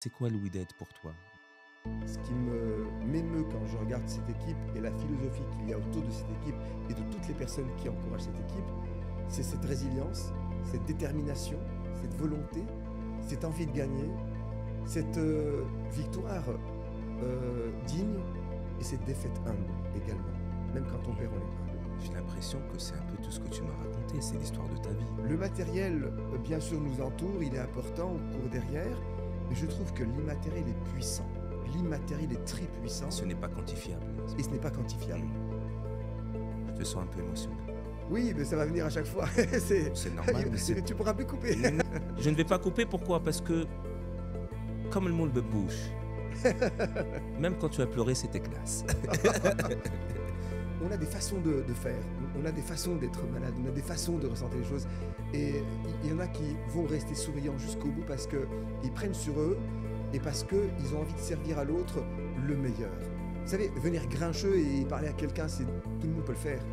C'est quoi le Wydad pour toi? Ce qui m'émeut quand je regarde cette équipe et la philosophie qu'il y a autour de cette équipe et de toutes les personnes qui encouragent cette équipe, c'est cette résilience, cette détermination, cette volonté, cette envie de gagner, cette victoire digne et cette défaite humble également. Même quand on perd, on est humble. J'ai l'impression que c'est un peu tout ce que tu m'as raconté, c'est l'histoire de ta vie. Le matériel, bien sûr, nous entoure, il est important, on court derrière, mais je trouve que l'immatériel est puissant. L'immatériel est très puissant Ce n'est pas quantifiable. et ce n'est pas quantifiable. Je te sens un peu émotionnel. Oui, mais ça va venir à chaque fois. C'est normal, mais c'est... Tu pourras plus couper. Je ne vais pas couper, pourquoi? Parce que, comme le monde de bouche, même quand tu as pleuré, c'était classe. On a des façons de faire, on a des façons d'être malade, on a des façons de ressentir les choses. Et il y en a qui vont rester souriants jusqu'au bout parce qu'ils prennent sur eux et parce qu'ils ont envie de servir à l'autre le meilleur. Vous savez, venir grincheux et parler à quelqu'un, tout le monde peut le faire.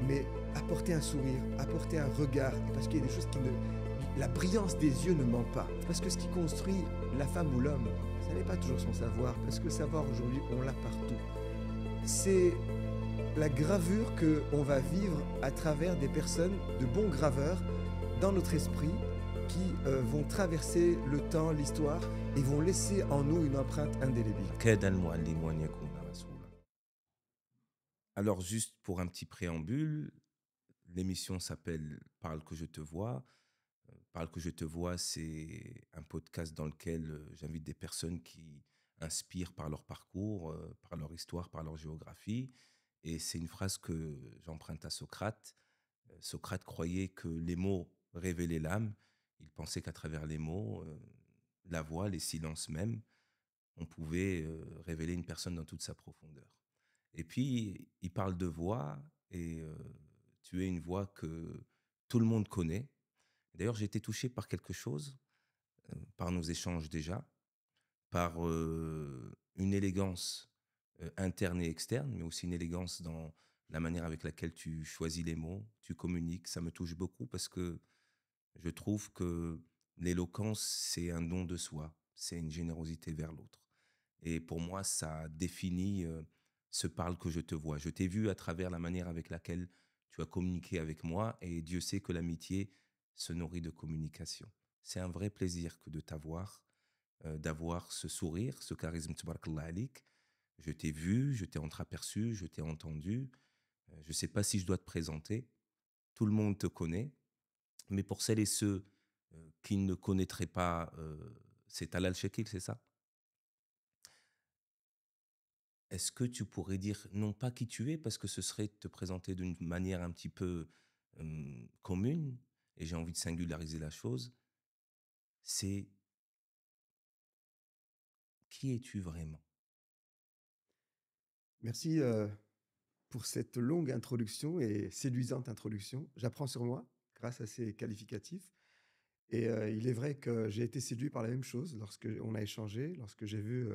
Mais apporter un sourire, apporter un regard, parce qu'il y a des choses qui ne... La brillance des yeux ne ment pas. Parce que ce qui construit la femme ou l'homme, ça n'est pas toujours son savoir. Parce que le savoir, aujourd'hui, on l'a partout. C'est la gravure qu'on va vivre à travers des personnes, de bons graveurs, dans notre esprit, qui vont traverser le temps, l'histoire, et vont laisser en nous une empreinte indélébile. كاد المعلم أن يكون رسولا. Alors, juste pour un petit préambule, l'émission s'appelle Parle que je te vois. Parle que je te vois, c'est un podcast dans lequel j'invite des personnes qui inspirent par leur parcours, par leur histoire, par leur géographie. Et c'est une phrase que j'emprunte à Socrate. Socrate croyait que les mots révélaient l'âme. Il pensait qu'à travers les mots, la voix, les silences même, on pouvait révéler une personne dans toute sa profondeur. Et puis, il parle de voix, et tu es une voix que tout le monde connaît. D'ailleurs, j'ai été touché par quelque chose, par nos échanges déjà, par une élégance interne et externe, mais aussi une élégance dans la manière avec laquelle tu choisis les mots, tu communiques. Ça me touche beaucoup parce que je trouve que l'éloquence, c'est un don de soi, c'est une générosité vers l'autre. Et pour moi, ça définit ce parle que je te vois. Je t'ai vu à travers la manière avec laquelle tu as communiqué avec moi, et Dieu sait que l'amitié se nourrit de communication. C'est un vrai plaisir que de t'avoir, d'avoir ce sourire, ce charisme, tabarakallah alik. Je t'ai vu, je t'ai entreaperçu, je t'ai entendu. Je ne sais pas si je dois te présenter. Tout le monde te connaît. Mais pour celles et ceux qui ne connaîtraient pas, c'est Talal Shekil, c'est ça? Est-ce que tu pourrais dire, non pas qui tu es, parce que ce serait te présenter d'une manière un petit peu commune, et j'ai envie de singulariser la chose, c'est qui es-tu vraiment? Merci pour cette longue introduction et séduisante introduction. J'apprends sur moi grâce à ces qualificatifs. Et il est vrai que j'ai été séduit par la même chose lorsque on a échangé, lorsque j'ai vu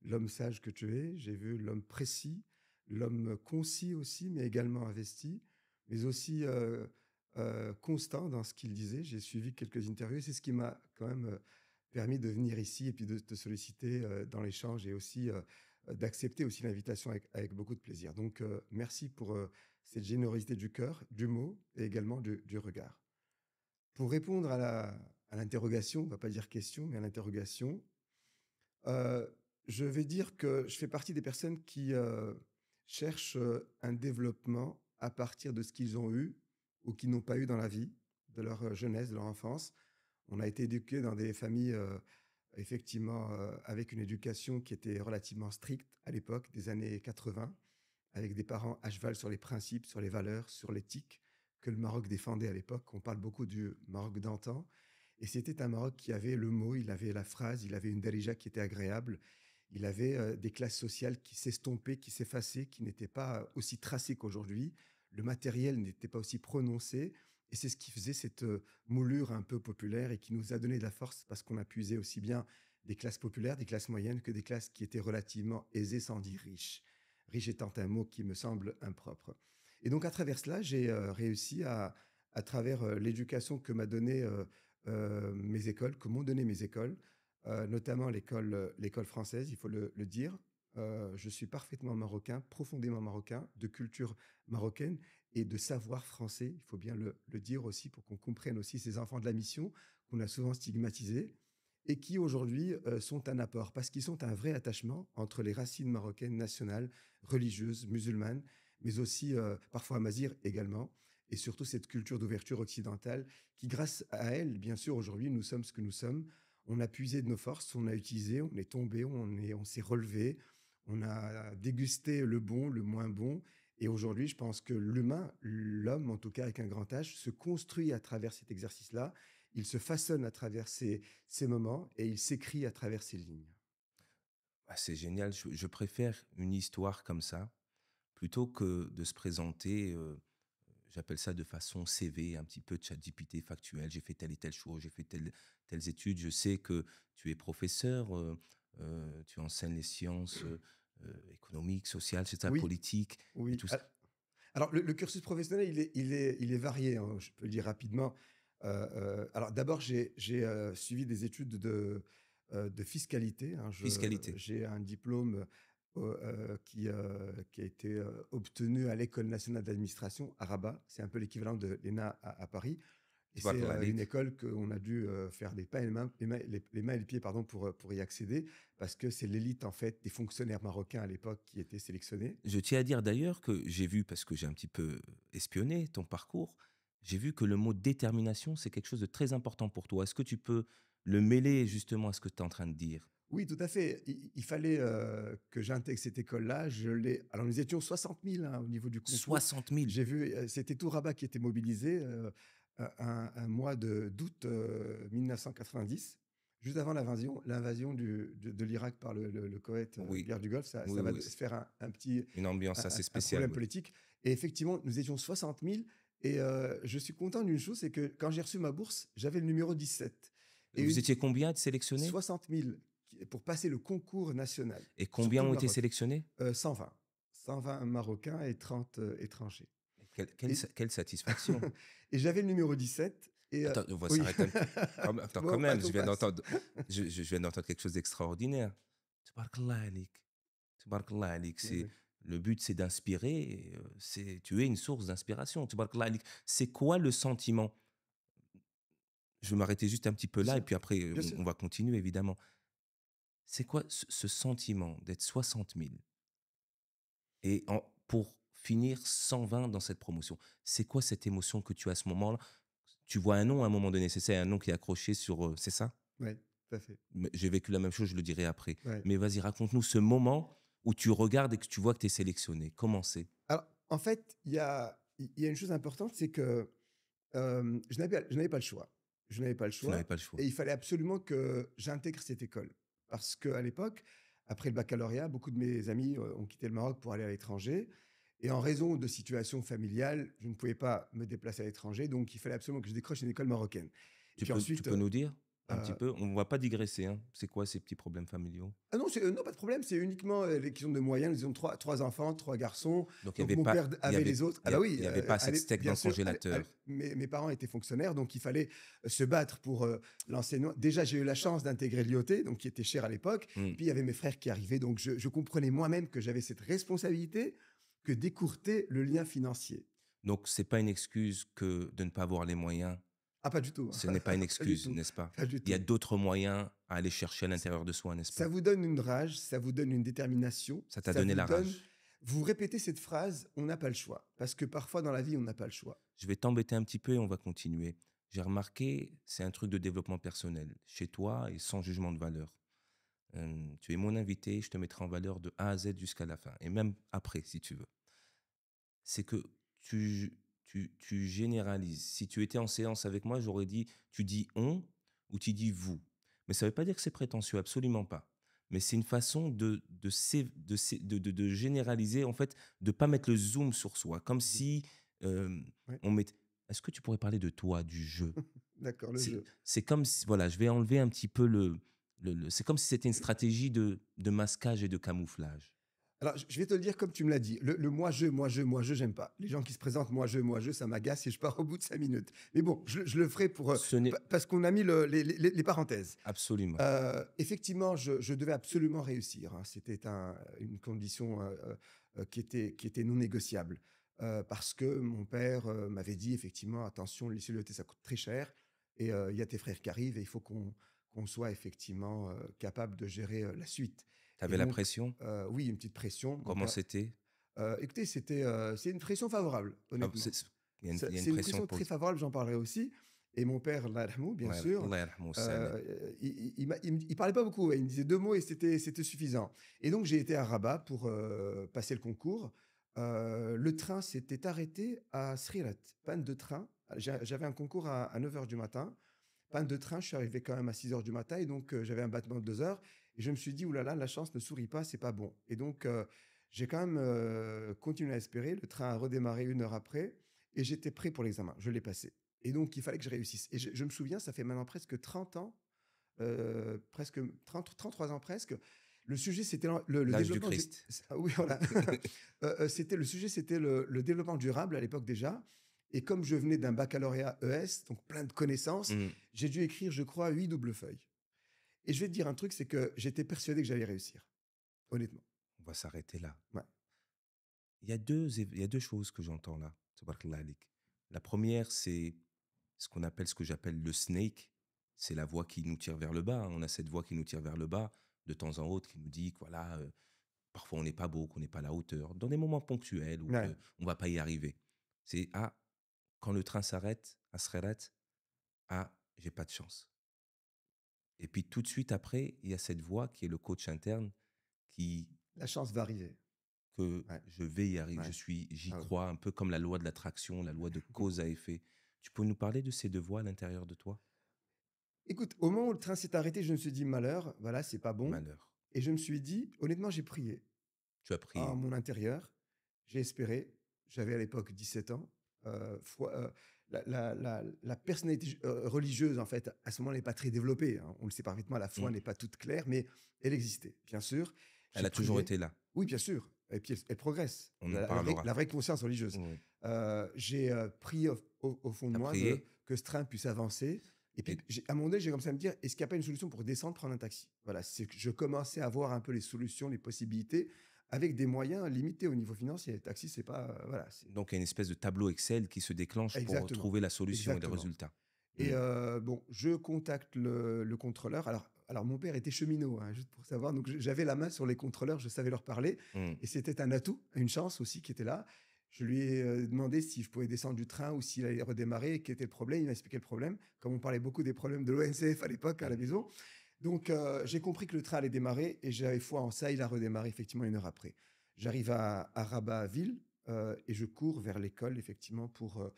l'homme sage que tu es, j'ai vu l'homme précis, l'homme concis aussi, mais également investi, mais aussi constant dans ce qu'il disait. J'ai suivi quelques interviews et c'est ce qui m'a quand même permis de venir ici et puis de te solliciter dans l'échange et aussi d'accepter aussi l'invitation avec beaucoup de plaisir. Donc merci pour cette générosité du cœur, du mot et également du regard. Pour répondre à l'interrogation, on va pas dire question, mais à l'interrogation, je vais dire que je fais partie des personnes qui, cherchent, un développement à partir de ce qu'ils ont eu ou qu'ils n'ont pas eu dans la vie, de leur, jeunesse, de leur enfance. On a été éduqués dans des familles, effectivement, avec une éducation qui était relativement stricte à l'époque des années 80, avec des parents à cheval sur les principes, sur les valeurs, sur l'éthique que le Maroc défendait à l'époque. On parle beaucoup du Maroc d'antan. Et c'était un Maroc qui avait le mot, il avait la phrase, il avait une darija qui était agréable, il avait des classes sociales qui s'estompaient, qui s'effaçaient, qui n'étaient pas aussi tracées qu'aujourd'hui. Le matériel n'était pas aussi prononcé. Et c'est ce qui faisait cette moulure un peu populaire et qui nous a donné de la force parce qu'on a puisé aussi bien des classes populaires, des classes moyennes que des classes qui étaient relativement aisées sans dire riches. Riche étant un mot qui me semble impropre. Et donc à travers cela, j'ai réussi à travers l'éducation que m'a donnée mes écoles, que m'ont donné mes écoles, notamment l'école française, il faut le dire. Je suis parfaitement marocain, profondément marocain, de culture marocaine et de savoir français. Il faut bien le dire aussi pour qu'on comprenne aussi ces enfants de la mission qu'on a souvent stigmatisés et qui aujourd'hui sont un apport parce qu'ils sont un vrai attachement entre les racines marocaines nationales, religieuses, musulmanes, mais aussi parfois amazighes également, et surtout cette culture d'ouverture occidentale qui, grâce à elle, bien sûr, aujourd'hui, nous sommes ce que nous sommes. On a puisé de nos forces, on a utilisé, on est tombé, on s'est relevé, on a dégusté le bon, le moins bon. Et aujourd'hui, je pense que l'humain, l'homme, en tout cas avec un grand H, se construit à travers cet exercice-là. Il se façonne à travers ces moments et il s'écrit à travers ces lignes. Ah, c'est génial. Je préfère une histoire comme ça plutôt que de se présenter, j'appelle ça de façon CV, un petit peu ChatGPT factuel. J'ai fait telle et telle chose, j'ai fait telles études. Je sais que tu es professeur, tu enseignes les sciences économiques, sociales, c'est ça, Oui, politiques et oui. tout ça. Alors, le cursus professionnel, il est varié, hein, je peux le dire rapidement. Alors, d'abord, j'ai suivi des études de fiscalité, hein. Fiscalité. J'ai un diplôme qui a été obtenu à l'École nationale d'administration à Rabat. C'est un peu l'équivalent de l'ENA à Paris. Et c'est Tabarnak une alik. école qu'on a dû faire des pas et les mains et les pieds pardon, pour y accéder, parce que c'est l'élite en fait des fonctionnaires marocains à l'époque qui étaient sélectionnés. Je tiens à dire d'ailleurs que j'ai vu, parce que j'ai un petit peu espionné ton parcours, j'ai vu que le mot détermination, c'est quelque chose de très important pour toi. Est-ce que tu peux le mêler justement à ce que tu es en train de dire? Oui, tout à fait. Il fallait que j'intègre cette école-là. Alors, nous étions 60 000 hein, au niveau du concours. 60 000. J'ai vu, c'était tout Rabat qui était mobilisé un mois d'août 1990, juste avant l'invasion de l'Irak par le Koweït, Oui, guerre du Golfe. Ça oui, va oui. se faire un petit Une ambiance assez un spéciale, problème oui. politique. Et effectivement, nous étions 60 000. Et je suis content d'une chose, c'est que quand j'ai reçu ma bourse, j'avais le numéro 17. Et Vous étiez combien de sélectionnés? 60 000 pour passer le concours national Et sur combien tout le ont été Maroc. sélectionnés? 120. 120 Marocains et 30 étrangers. Et, Quelle satisfaction. et j'avais le numéro 17. Et Attends, on va oui, s'arrêter attends, quand bon, pas même, qu'on passe. je viens d'entendre quelque chose d'extraordinaire. Tabarakallah alik. Tabarakallah alik. Oui. Le but, c'est d'inspirer. Et, tu es une source d'inspiration. Tabarakallah alik. C'est quoi le sentiment? Je vais m'arrêter juste un petit peu Bien là et sûr, puis après, bien sûr. on va continuer évidemment. C'est quoi ce sentiment d'être 60 000 et pour finir 120 dans cette promotion? C'est quoi cette émotion que tu as à ce moment-là? Tu vois un nom à un moment donné, c'est ça, un nom qui est accroché sur, c'est ça? Oui, tout à fait. Mais j'ai vécu la même chose, je le dirai après. Ouais. Mais vas-y, raconte-nous ce moment où tu regardes et que tu vois que tu es sélectionné. Comment c'est? Alors, en fait, il y a une chose importante, c'est que je n'avais pas le choix. Je n'avais pas le Tu n'avais choix pas le choix. et il fallait absolument que j'intègre cette école. Parce qu'à l'époque, après le baccalauréat, beaucoup de mes amis ont quitté le Maroc pour aller à l'étranger. Et en raison de situations familiales, je ne pouvais pas me déplacer à l'étranger. Donc, il fallait absolument que je décroche une école marocaine. Et puis Tu ensuite, peux nous dire un petit euh, peu? On ne va pas digresser, hein. C'est quoi ces petits problèmes familiaux? ah non, non, pas de problème, c'est uniquement les questions de moyens. Nous avons trois enfants, trois garçons. Donc Donc mon père avait les autres. Ah bah oui, il y avait pas assez de steak dans bien le sûr, congélateur. mes parents étaient fonctionnaires, donc il fallait se battre pour l'enseignement. Déjà, j'ai eu la chance d'intégrer l'IOT, donc qui était cher à l'époque. Mmh. Puis il y avait mes frères qui arrivaient, donc je comprenais moi-même que j'avais cette responsabilité que d'écourter le lien financier. Donc c'est pas une excuse que de ne pas avoir les moyens. Ah, pas du tout. Ce n'est pas une Pas du excuse, tout. n'est-ce pas? Pas du Il y a tout. d'autres moyens à aller chercher à l'intérieur de soi, n'est-ce Ça pas? vous donne une rage, ça vous donne une détermination, Ça t'a ça donné vous la donne. rage. Vous répétez cette phrase, on n'a pas le choix. Parce que parfois dans la vie, on n'a pas le choix. Je vais t'embêter un petit peu et on va continuer. J'ai remarqué, c'est un truc de développement personnel, chez toi et sans jugement de valeur. Tu es mon invité, je te mettrai en valeur de A à Z jusqu'à la fin, et même après, si tu veux. C'est que tu généralises. Si tu étais en séance avec moi, j'aurais dit, tu dis on ou tu dis vous. Mais ça ne veut pas dire que c'est prétentieux, absolument pas. Mais c'est une façon de généraliser, en fait, de ne pas mettre le zoom sur soi, comme Mhm. si Ouais, on met. Est-ce que tu pourrais parler de toi, du jeu? d'accord, le jeu. C'est comme si, voilà, je vais enlever un petit peu c'est comme si c'était une stratégie de masquage et de camouflage. Alors, je vais te le dire comme tu me l'as dit. Le moi, je, j'aime pas. Les gens qui se présentent moi, je, ça m'agace et je pars au bout de 5 minutes. Mais bon, je le ferai pour, Ce n'est parce qu'on a mis les parenthèses. absolument. Effectivement, je devais absolument réussir, hein. C'était une condition qui était non négociable. Parce que mon père m'avait dit effectivement, attention, les CET, ça coûte très cher. Et il y a tes frères qui arrivent et il faut qu'on soit effectivement capable de gérer la suite. Tu Et avais la donc, pression? oui, une petite pression. Mon Comment père, c'était? écoutez, c'est une pression favorable, Ah, honnêtement. il y a une C'est une pression pression très favorable, j'en parlerai aussi. Et mon père, Allah yarhamou, bien sûr, Allah yarhamou salim. il parlait pas beaucoup. Ouais. Il me disait 2 mots et c'était suffisant. Et donc, j'ai été à Rabat pour passer le concours. Le train s'était arrêté à Srirat. Panne de train. J'avais un concours à 9 heures du matin. Panne de train, je suis arrivé quand même à 6 heures du matin. Et donc, j'avais un battement de 2 heures. Et je me suis dit, oulala, la chance ne sourit pas, c'est pas bon. Et donc, j'ai quand même continué à espérer. Le train a redémarré 1 heure après. Et j'étais prêt pour l'examen. Je l'ai passé. Et donc, il fallait que je réussisse. Et je me souviens, ça fait maintenant presque 30 ans, presque 33 ans presque. Le sujet, c'était le L'âge du développement Christ. ah oui, voilà. C'était le sujet, c'était le développement durable à l'époque déjà. Et comme je venais d'un baccalauréat ES, donc plein de connaissances, Mmh. j'ai dû écrire, je crois, 8 doubles feuilles. Et je vais te dire un truc, c'est que j'étais persuadé que j'allais réussir, honnêtement. On va s'arrêter là. Ouais. Il y a 2 choses que j'entends là, tabarakallah alik. La première, c'est ce que j'appelle le snake. C'est la voix qui nous tire vers le bas, hein. On a cette voix qui nous tire vers le bas, de temps en autre, qui nous dit que voilà, parfois on n'est pas beau, qu'on n'est pas à la hauteur, dans des moments ponctuels où Ouais. on va pas y arriver. C'est: «Ah, quand le train s'arrête à Srerat, ah, j'ai pas de chance». Et puis tout de suite après, il y a cette voix qui est le coach interne qui La chance va arriver. que Ouais. je vais y arriver, Ouais. j'y Ah oui. crois, un peu comme la loi de l'attraction, la loi de cause à effet. Tu peux nous parler de ces 2 voix à l'intérieur de toi? Écoute, au moment où le train s'est arrêté, je me suis dit, malheur, voilà, c'est pas bon. Malheur. Et je me suis dit, honnêtement, j'ai prié Tu as en prié. mon intérieur. J'ai espéré. J'avais à l'époque 17 ans. La personnalité religieuse, en fait, à ce moment-là, n'est pas très développée, hein. On le sait parfaitement, la foi Mmh. n'est pas toute claire, mais elle existait, bien sûr. Elle J'ai a toujours prié. été là. Oui, bien sûr. Et puis, elle progresse. On en parlera. La vraie conscience religieuse. Oui. J'ai prié au fond Tu de as moi prié que ce train puisse avancer. Et et puis, à un moment donné, j'ai commencé à me dire, est-ce qu'il n'y a pas une solution pour descendre, prendre un taxi? Voilà, c'est que je commençais à voir un peu les solutions, les possibilités, avec des moyens limités au niveau financier. Taxi, c'est pas... voilà, c'est... donc il y a une espèce de tableau Excel qui se déclenche pour Exactement. trouver la solution et les Exactement. résultats. Et Mmh. bon, je contacte le contrôleur. Alors, mon père était cheminot, hein, juste pour savoir. Donc, j'avais la main sur les contrôleurs, je savais leur parler. Mmh. Et c'était un atout, une chance aussi qui était là. Je lui ai demandé si je pouvais descendre du train ou s'il allait redémarrer, quel était le problème. Il m'a expliqué le problème, comme on parlait beaucoup des problèmes de l'ONCF à l'époque à la Mmh. maison. Donc, j'ai compris que le train allait démarrer et j'avais foi en ça. Il a redémarré effectivement 1 heure après. J'arrive à Rabat ville et je cours vers l'école effectivement pour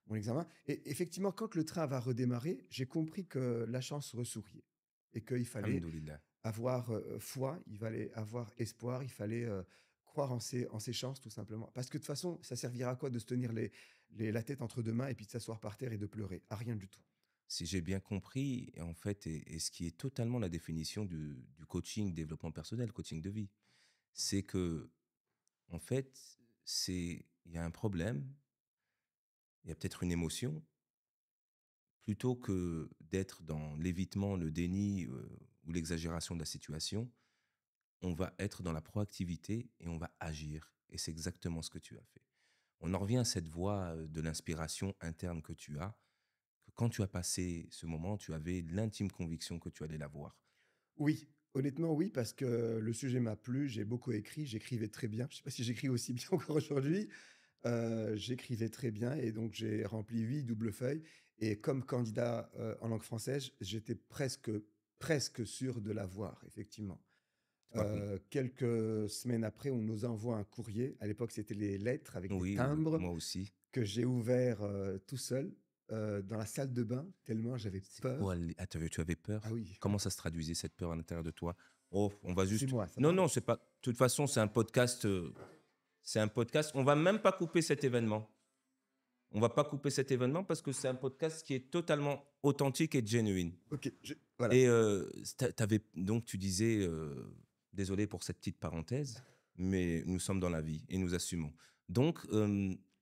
mon examen. Et effectivement, quand le train va redémarrer, j'ai compris que la chance ressouriait et qu'il fallait Alhamdoulilah. avoir foi, il fallait avoir espoir, il fallait croire en ses chances tout simplement. Parce que de toute façon, ça servira à quoi de se tenir la tête entre 2 mains et puis de s'asseoir par terre et de pleurer? À rien du tout. Si j'ai bien compris, en fait, et ce qui est totalement la définition du coaching développement personnel, coaching de vie, c'est que, en fait, il y a un problème, il y a peut-être une émotion, plutôt que d'être dans l'évitement, le déni ou l'exagération de la situation, on va être dans la proactivité et on va agir. Et c'est exactement ce que tu as fait. On en revient à cette voie de l'inspiration interne que tu as, que quand tu as passé ce moment, tu avais l'intime conviction que tu allais l'avoir. Oui, honnêtement, oui, parce que le sujet m'a plu, j'ai beaucoup écrit, j'écrivais très bien. Je ne sais pas si j'écris aussi bien encore aujourd'hui. J'écrivais très bien et donc j'ai rempli 8 doubles feuilles. Et comme candidat en langue française, j'étais presque sûr de l'avoir, effectivement. Quelques semaines après, on nous envoie un courrier. À l'époque, c'était les lettres avec des Oui, timbres moi aussi. que j'ai ouvert tout seul dans la salle de bain, tellement j'avais C'est quoi peur. Ah, tu avais Ah peur? oui, Comment ça se traduisait cette peur à l'intérieur de toi? Oh, on va c'est juste. moi, ça Non, va? non, c'est pas. De toute façon, c'est un podcast. C'est un podcast. On va même pas couper cet événement. On va pas couper cet événement parce que c'est un podcast qui est totalement authentique et genuine. Ok, voilà. Et donc tu disais, désolé pour cette petite parenthèse, mais nous sommes dans la vie et nous assumons. Donc,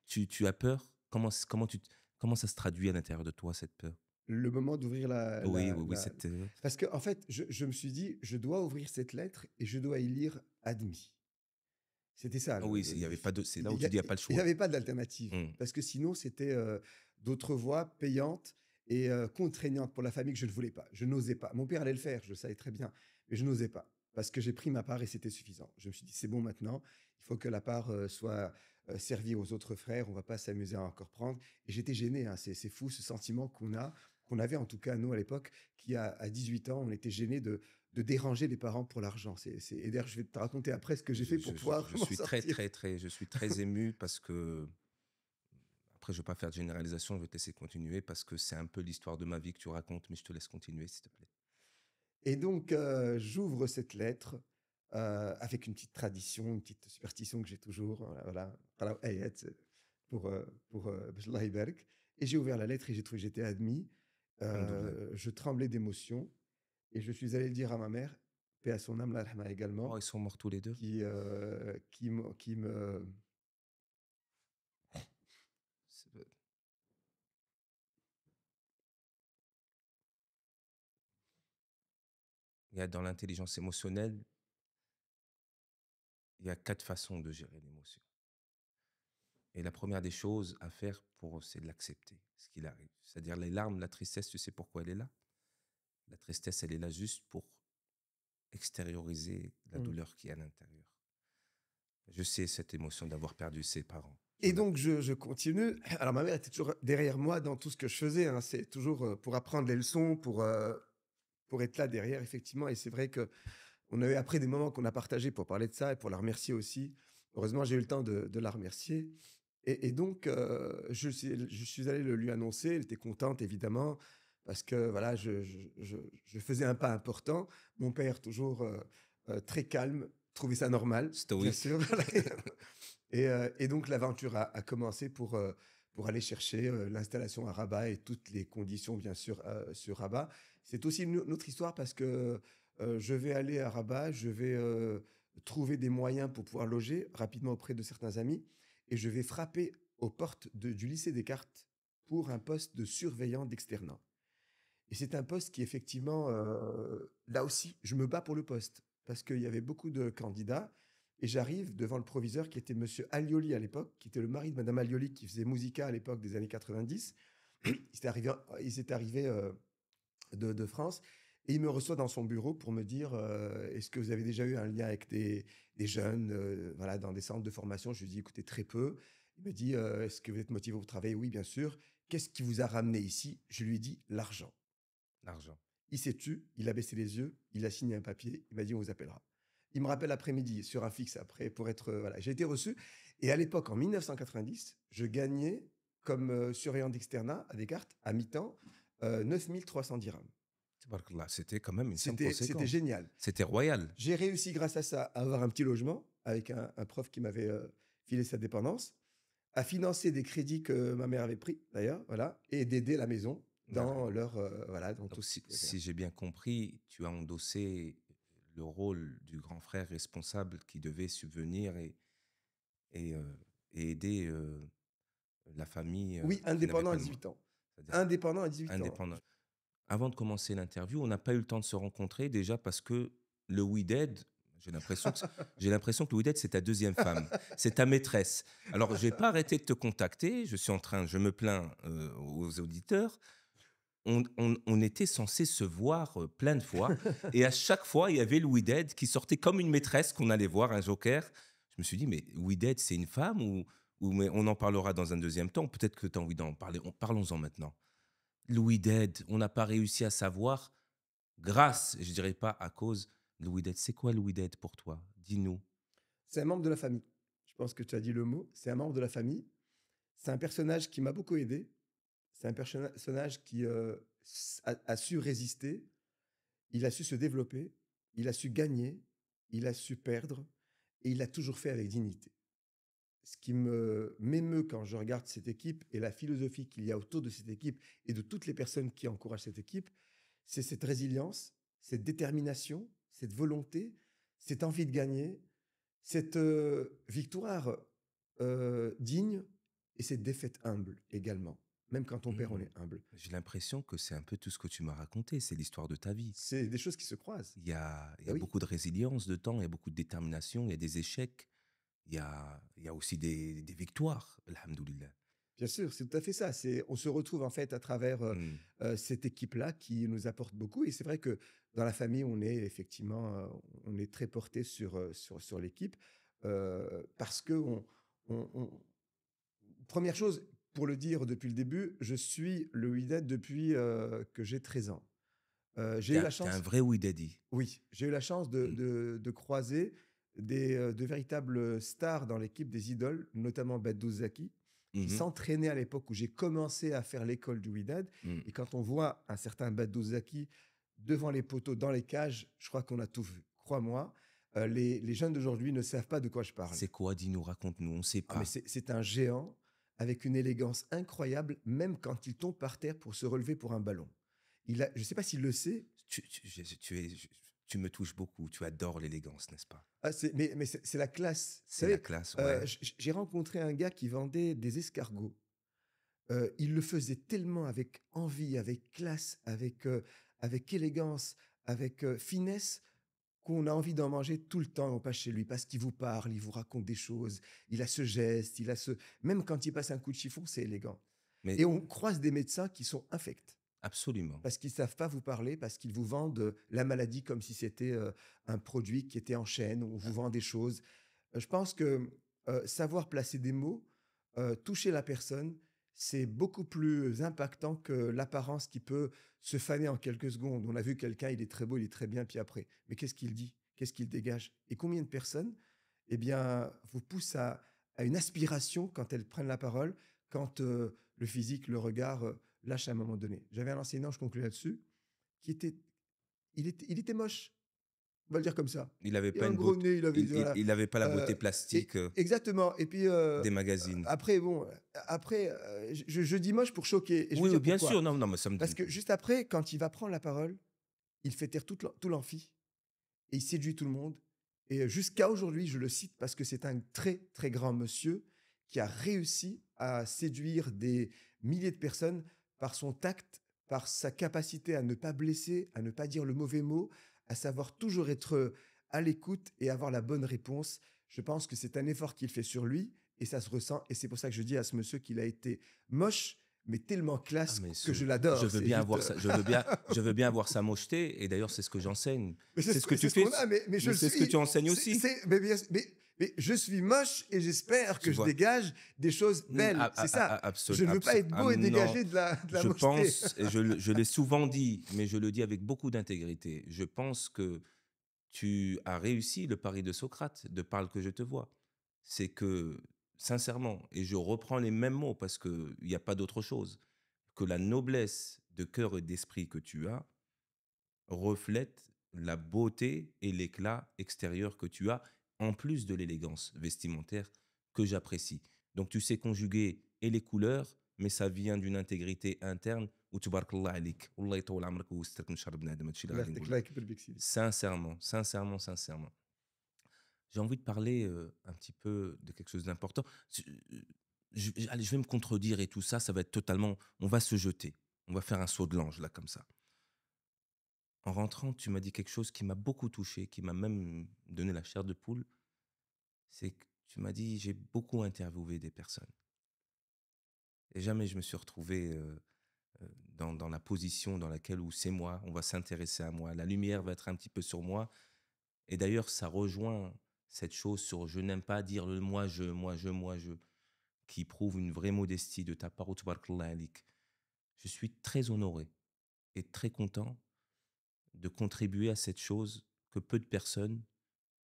tu as peur? Comment ça se traduit à l'intérieur de toi, cette peur? Le moment d'ouvrir Oui, oui, oui, cette, parce que en fait, je me suis dit: «Je dois ouvrir cette lettre et je dois y lire «admis». C'était ça oui, il y avait pas de c'est là où tu dis: «Il y a pas le il y choix». avait pas d'alternative Mmh. parce que sinon c'était, d'autres voies payantes et contraignantes pour la famille que je ne voulais pas. Je n'osais pas. Mon père allait le faire, je le savais très bien, mais je n'osais pas parce que j'ai pris ma part et c'était suffisant. Je me suis dit: «C'est bon maintenant, il faut que la part, soit, servie aux autres frères, on va pas s'amuser à encore prendre» et j'étais gêné, hein. C'est fou ce sentiment qu'on avait en tout cas nous à l'époque, qui à 18 ans, on était gêné de déranger les parents pour l'argent. Et d'ailleurs, je vais te raconter après ce que j'ai fait pour pouvoir Je m'en suis très, sortir. très, très je suis très ému parce que après je ne vais pas faire de généralisation, je vais te laisser continuer parce que c'est un peu l'histoire de ma vie que tu racontes, mais je te laisse continuer, s'il te plaît. Et donc, j'ouvre cette lettre, avec une petite tradition, une petite superstition que j'ai toujours, voilà, قراو آيات باش الله يبارك et j'ai ouvert la lettre et j'ai trouvé que j'étais admis. Alhamdoulilah. Je tremblais d'émotion et je suis allé le dire à ma mère, paix à son âme, Allah yarhamha Oh, également, ils sont morts tous les 2. qui me C'est il y a dans l'intelligence émotionnelle, il y a 4 façons de gérer l'émotion et la première des choses à faire c'est de l'accepter, ce qu'il arrive. C'est-à-dire les larmes, la tristesse, tu sais pourquoi elle est là? La tristesse, elle est là juste pour extérioriser la mmh. douleur qui est à l'intérieur. Je sais cette émotion d'avoir perdu ses parents. Je Et la donc je continue. Alors ma mère était toujours derrière moi dans tout ce que je faisais, hein. C'est toujours, pour apprendre les leçons, pour être là derrière effectivement et c'est vrai qu'on a eu après des moments qu'on a partagés pour parler de ça et pour la remercier aussi. Heureusement, j'ai eu le temps de la remercier et donc je suis allé le lui annoncer. Elle était contente évidemment parce que voilà, je faisais un pas important. Mon père toujours, très calme, trouvait ça normal, bien stoïque. sûr. Et donc l'aventure a commencé pour aller chercher, l'installation à Rabat et toutes les conditions bien sûr, sur Rabat. C'est aussi une autre histoire parce que, je vais aller à Rabat, je vais, trouver des moyens pour pouvoir loger rapidement auprès de certains amis et je vais frapper aux portes du lycée Descartes pour un poste de surveillant d'externat. Et c'est un poste qui effectivement, là aussi, je me bats pour le poste parce qu'il y avait beaucoup de candidats et j'arrive devant le proviseur qui était monsieur Alioli à l'époque, qui était le mari de madame Alioli qui faisait Musica à l'époque des années 90. Il s'était arrivé, de France et il me reçoit dans son bureau pour me dire, «Est-ce que vous avez déjà eu un lien avec des jeunes, voilà, dans des centres de formation?» Je lui dis: «Écoutez, très peu». Il me dit, «Est-ce que vous êtes motivé pour travailler?» «Oui, bien sûr». «Qu'est-ce qui vous a ramené ici?» Je lui dis: «L'argent». L'argent. Il s'est tu, il a baissé les yeux, il a signé un papier, il m'a dit: «On vous appellera». Il me rappelle l'après-midi sur un fixe après pour être, voilà. J'ai été reçu et à l'époque, en 1990, je gagnais comme, surveillant d'externat à Descartes, à mi-temps, 9 300 dirhams. Tabarakallah, c'était quand même une somme C'était conséquente. génial. C'était royal. J'ai réussi grâce à ça à avoir un petit logement avec un prof qui m'avait, filé sa dépendance, à financer des crédits que ma mère avait pris d'ailleurs, voilà et d'aider la maison dans D'accord. leur, voilà, dans tout Donc ce si qui était si j'ai bien compris, tu as endossé le rôle du grand frère responsable qui devait subvenir et heu et aider, la famille, oui, qui n'avait indépendant pas à de moyens. 18 ans. C'est-à-dire Indépendant à 18 ans. indépendant. Avant de commencer l'interview, on n'a pas eu le temps de se rencontrer déjà parce que le Weeded, j'ai l'impression que le Weeded, c'est ta deuxième femme, c'est ta maîtresse. Alors, je vais pas arrêter de te contacter, je me plains, aux auditeurs. On était censés se voir, plein de fois et à chaque fois, il y avait le Weeded qui sortait comme une maîtresse qu'on allait voir, un joker. Je me suis dit: «Mais Weeded, c'est une femme ou mais on en parlera dans un deuxième temps, peut-être que tu as envie d'en parler, parlons-en maintenant». Louis Dead, on n'a pas réussi à savoir grâce, je dirais pas à cause, Louis Dead. C'est quoi Louis Dead pour toi? Dis-nous. C'est un membre de la famille. Je pense que tu as dit le mot, c'est un membre de la famille. C'est un personnage qui m'a beaucoup aidé. C'est un personnage qui, a su résister, il a su se développer, il a su gagner, il a su perdre et il l'a toujours fait avec dignité. Ce qui m'émeut quand je regarde cette équipe et la philosophie qu'il y a autour de cette équipe et de toutes les personnes qui encouragent cette équipe, c'est cette résilience, cette détermination, cette volonté, cette envie de gagner, cette, victoire, digne et cette défaite humble également. Même quand on perd, on Mmh. est humble. J'ai l'impression que c'est un peu tout ce que tu m'as raconté, c'est l'histoire de ta vie. C'est des choses qui se croisent. Il y Bah a oui, beaucoup de résilience dedans, il y a beaucoup de détermination, il y a des échecs, il y a aussi des victoires, alhamdoulilah. bien sûr, c'est tout à fait ça. C'est on se retrouve en fait à travers, Mmh. cette équipe-là qui nous apporte beaucoup et c'est vrai que dans la famille, on est effectivement, on est très porté sur, sur l'équipe, parce qu'on on 1 chose, pour le dire depuis le début, je suis le Wydad depuis, que j'ai 13 ans. J'ai eu la Tu un chance vrai Ouidadi. oui, j'ai eu la chance de Mmh. croiser de véritables stars dans l'équipe, des idoles, notamment Badou Zaki, qui Mmh. s'entraînait à l'époque où j'ai commencé à faire l'école du Wydad Mmh. et quand on voit un certain Badou Zaki devant les poteaux, dans les cages, je crois qu'on a tout vu. Crois-moi, les jeunes d'aujourd'hui ne savent pas de quoi je parle. C'est quoi? Dis-nous, raconte-nous, on sait Ah mais pas. c'est un géant avec une élégance incroyable, même quand il tombe par terre pour se relever pour un ballon. Il a je ne sais pas s'il le sait. Tu me touches beaucoup, tu adores l'élégance, n'est-ce pas? Ah c'est mais c'est la classe. Vous C'est la savez, classe, ouais. j'ai rencontré un gars qui vendait des escargots. Il le faisait tellement avec envie, avec classe, avec élégance, avec, finesse, qu'on a envie d'en manger tout le temps, on passe chez lui parce qu'il vous parle, il vous raconte des choses, il a ce geste, il a ce même quand il passe un coup de chiffon, c'est élégant Mais et on croise des médecins qui sont infects. absolument. Parce qu'ils savent pas vous parler, parce qu'ils vous vendent, la maladie comme si c'était, un produit qui était en chaîne. On vous vend des choses. Je pense que, savoir placer des mots, toucher la personne, c'est beaucoup plus impactant que l'apparence qui peut se faner en quelques secondes. On a vu quelqu'un, il est très beau, il est très bien, puis après, mais qu'est-ce qu'il dit? Qu'est-ce qu'il dégage? Et combien de personnes, eh bien, vous poussent à une aspiration quand elles prennent la parole, quand, le physique, le regard, lâche à un moment donné. J'avais un enseignant, je conclue là-dessus, qui était il était moche, on va le dire comme ça. Il avait Il pas a un une gros beauté nez, il avait voilà, il avait pas la beauté heu et plastique, exactement et puis, des magazines. après bon, après, je dis moche pour choquer et je vais Oui, oui, dire bien pourquoi. sûr, non, non, mais ça me Parce que juste après, quand il va prendre la parole, il fait taire tout l'amphi et il séduit tout le monde et jusqu'à aujourd'hui, je le cite parce que c'est un très, très grand monsieur qui a réussi à séduire des milliers de personnes par son tact, par sa capacité à ne pas blesser, à ne pas dire le mauvais mot, à savoir toujours être, à l'écoute et avoir la bonne réponse. Je pense que c'est un effort qu'il fait sur lui et ça se ressent et c'est pour ça que je dis à ce monsieur qu'il a été moche, mais tellement ah classe mais que ce je je l'adore. veux C'est bien juste, avoir ça, je veux bien avoir sa mocheté et d'ailleurs c'est ce que j'enseigne. mais C'est ce que tu c'est ce fais, qu'on a, mais je mais le c'est ce que suis. tu enseignes aussi. Mais, mais je suis moche et j'espère Tu que je vois? dégage des choses belles. C'est ça. Je ne veux pas être beau et Non, dégager de la je mocheté. pense et je l'ai souvent dit, mais je le dis avec beaucoup d'intégrité. Je pense que tu as réussi le pari de Socrate, de «Parle que je te vois». C'est que, sincèrement, et je reprends les mêmes mots parce qu'il y a pas d'autre chose, que la noblesse de cœur et d'esprit que tu as reflète la beauté et l'éclat extérieur que tu as, en plus de l'élégance vestimentaire que j'apprécie. Donc tu sais conjuguer et les couleurs, mais ça vient d'une intégrité interne où تبارك عليك والله يطول عمرك ويسترك من شر بنادم هادشي اللي الله غادي يعطيك نقول الله لك. يكبر بك سيدي. Sincèrement, sincèrement, sincèrement. J'ai envie de parler, un petit peu de quelque chose d'important. Allez, je vais me contredire et tout ça, ça va être totalement on va se jeter. On va faire un saut de l'ange là comme ça. En rentrant, tu m'as dit quelque chose qui m'a beaucoup touché, qui m'a même donné la chair de poule. C'est que tu m'as dit: «J'ai beaucoup interviewé des personnes et jamais je me suis retrouvé, dans la position dans laquelle où c'est moi, on va s'intéresser à moi, la lumière va être un petit peu sur moi». Et d'ailleurs, ça rejoint cette chose sur «je n'aime pas dire le moi, je, moi, je, moi, je», qui prouve une vraie modestie de ta part, ou tabarakallah alik. Je suis très honoré et très content de contribuer à cette chose que peu de personnes,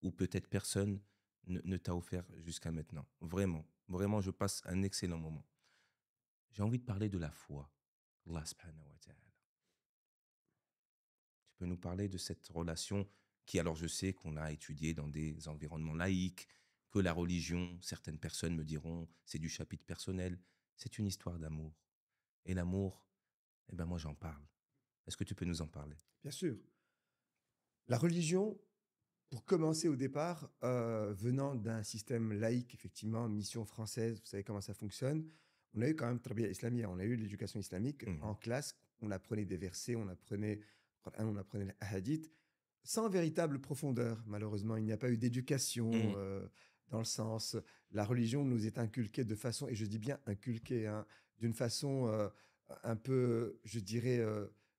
ou peut-être personne, ne t'a offert jusqu'à maintenant. Vraiment, vraiment, je passe un excellent moment. J'ai envie de parler de la foi. Allah subhanahu wa ta'ala. Tu peux nous parler de cette relation qui, alors je sais qu'on a étudié dans des environnements laïques, que la religion, certaines personnes me diront, c'est du chapitre personnel, c'est une histoire d'amour. Et l'amour, eh ben moi j'en parle. Est-ce que tu peux nous en parler? Bien sûr. La religion, pour commencer au départ, venant d'un système laïque, effectivement, mission française, vous savez comment ça fonctionne. On a eu quand même Trabia Islamia, on a eu l'éducation islamique en Mhm. classe. On apprenait des versets, on apprenait les hadiths, sans véritable profondeur. Malheureusement, il n'y a pas eu d'éducation Mhm. dans le sens. La religion nous est inculquée de façon, et je dis bien inculquée, hein, d'une façon un peu, je dirais,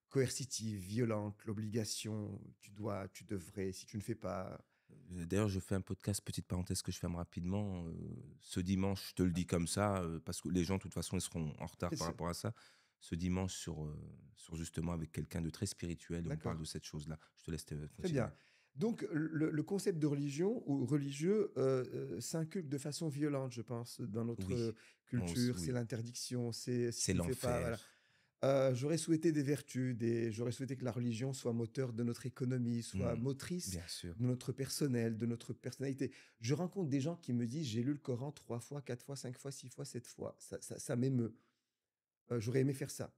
coercitive, violente, l'obligation, tu dois, tu devrais, si tu ne fais pas. D'ailleurs, je fais un podcast, petite parenthèse que je ferme rapidement. Ce dimanche, je te le dis comme ça, parce que les gens, de toute façon, ils seront en retard Bien par sûr. rapport à ça. Ce dimanche, sur justement avec quelqu'un de très spirituel, et on parle D'accord. de cette chose-là. Je te laisse Très continuer. bien. Donc, le concept de religion ou religieux s'inculque de façon violente, je pense, dans notre Oui, moi aussi, culture. C'est oui. l'interdiction, c'est si C'est tu ne fais pas, voilà. l'enfer. J'aurais souhaité des vertus, j'aurais souhaité que la religion soit moteur de notre économie, soit Hmm. motrice Bien sûr. de notre personnel, de notre personnalité. Je rencontre des gens qui me disent, j'ai lu le Coran 3 fois, 4 fois, 5 fois, 6 fois, 7 fois. Ça m'émeut. J'aurais aimé faire ça.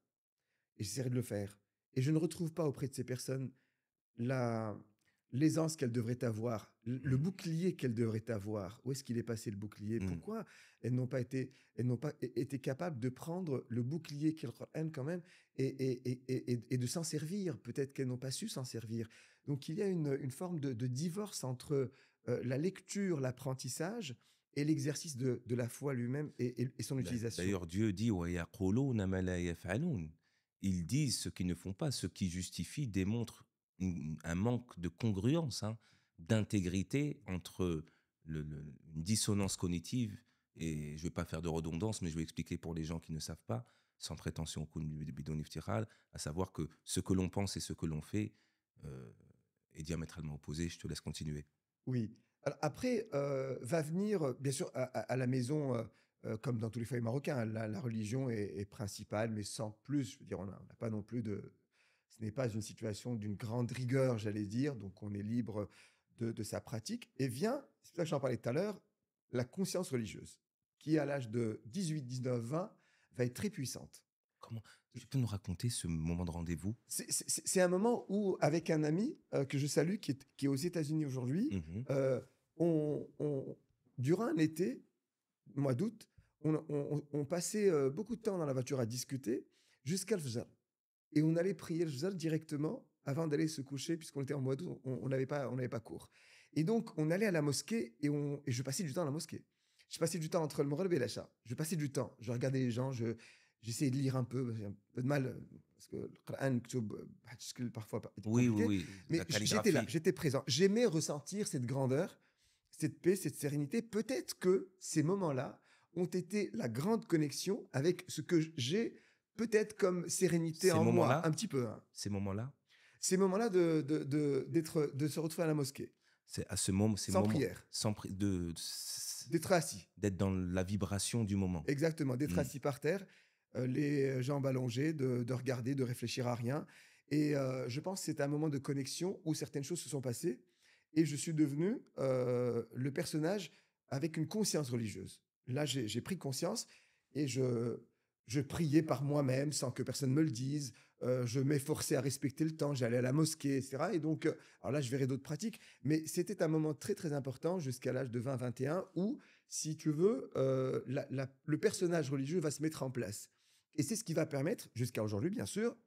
Et j'essaierai de le faire. Et je ne retrouve pas auprès de ces personnes la l'aisance qu'elles devraient avoir, le Hmm. bouclier qu'elles devraient avoir. Où est-ce qu'il est passé le bouclier? Hmm. Pourquoi elles n'ont pas été capables de prendre le bouclier qu'est le Coran quand même et de s'en servir? Peut-être qu'elles n'ont pas su s'en servir. Donc il y a une forme de divorce entre la lecture, l'apprentissage et l'exercice de la foi lui-même et son utilisation. D'ailleurs, Dieu dit وَيَقُولُونَ مَا لَا يَفْعَلُونَ. Ils disent ce qu'ils ne font pas, ce qui justifie, démontre un manque de congruence, hein, d'intégrité entre une dissonance cognitive, et je ne vais pas faire de redondance, mais je vais expliquer pour les gens qui ne savent pas, sans prétention aucune du bidon iftikhar, à savoir que ce que l'on pense et ce que l'on fait euh, est diamétralement opposé. Je te laisse continuer. Oui. Alors après, va venir, bien sûr, à la maison, comme dans tous les foyers marocains, la religion est principale, mais sans plus. Je veux dire, on n'a pas non plus de. Ce n'est pas une situation d'une grande rigueur, j'allais dire, donc on est libre de sa pratique. Et vient, c'est pour ça que j'en parlais tout à l'heure, la conscience religieuse, qui à l'âge de 18, 19, 20, va être très puissante. Comment tu peux nous raconter ce moment de rendez-vous? C'est un moment où, avec un ami que je salue, qui est aux États-Unis aujourd'hui, Mhm. euh, durant un été, mois d'août, on passait beaucoup de temps dans la voiture à discuter jusqu'à le Fajr. Et on allait prier le Fajr directement avant d'aller se coucher, puisqu'on était en mois d'août, on n'avait pas cours. Et donc, on allait à la mosquée et je passais du temps à la mosquée. Je passais du temps entre le Maghreb et l'Acha. Je passais du temps. Je regardais les gens, j'essayais de lire un peu. J'ai un peu de mal, parce que le Coran, parfois, était Oui, oui, compliqué. oui, Mais la j'étais là, calligraphie. j'étais présent. J'aimais ressentir cette grandeur, cette paix, cette sérénité. Peut-être que ces moments-là ont été la grande connexion avec ce que j'ai peut-être comme sérénité Ces en moi, moments-là, un petit peu, hein. ces moments-là, Ces moments-là de se retrouver à la mosquée, c'est à ce moment, ces sans moments, prière, sans d'être assis. d'être dans la vibration du moment. Exactement, d'être Mm. assis par terre, les jambes allongées, de regarder, de réfléchir à rien. Et je pense que c'est un moment de connexion où certaines choses se sont passées et je suis devenu le personnage avec une conscience religieuse. Là, j'ai pris conscience et je priais par moi-même sans que personne me le dise. Je m'efforçais à respecter le temps, j'allais à la mosquée, etc. Et donc, alors là, je verrai d'autres pratiques, mais c'était un moment très, très important jusqu'à l'âge de 20-21 où, si tu veux, le personnage religieux va se mettre en place. Et c'est ce qui va permettre, jusqu'à aujourd'hui, bien sûr,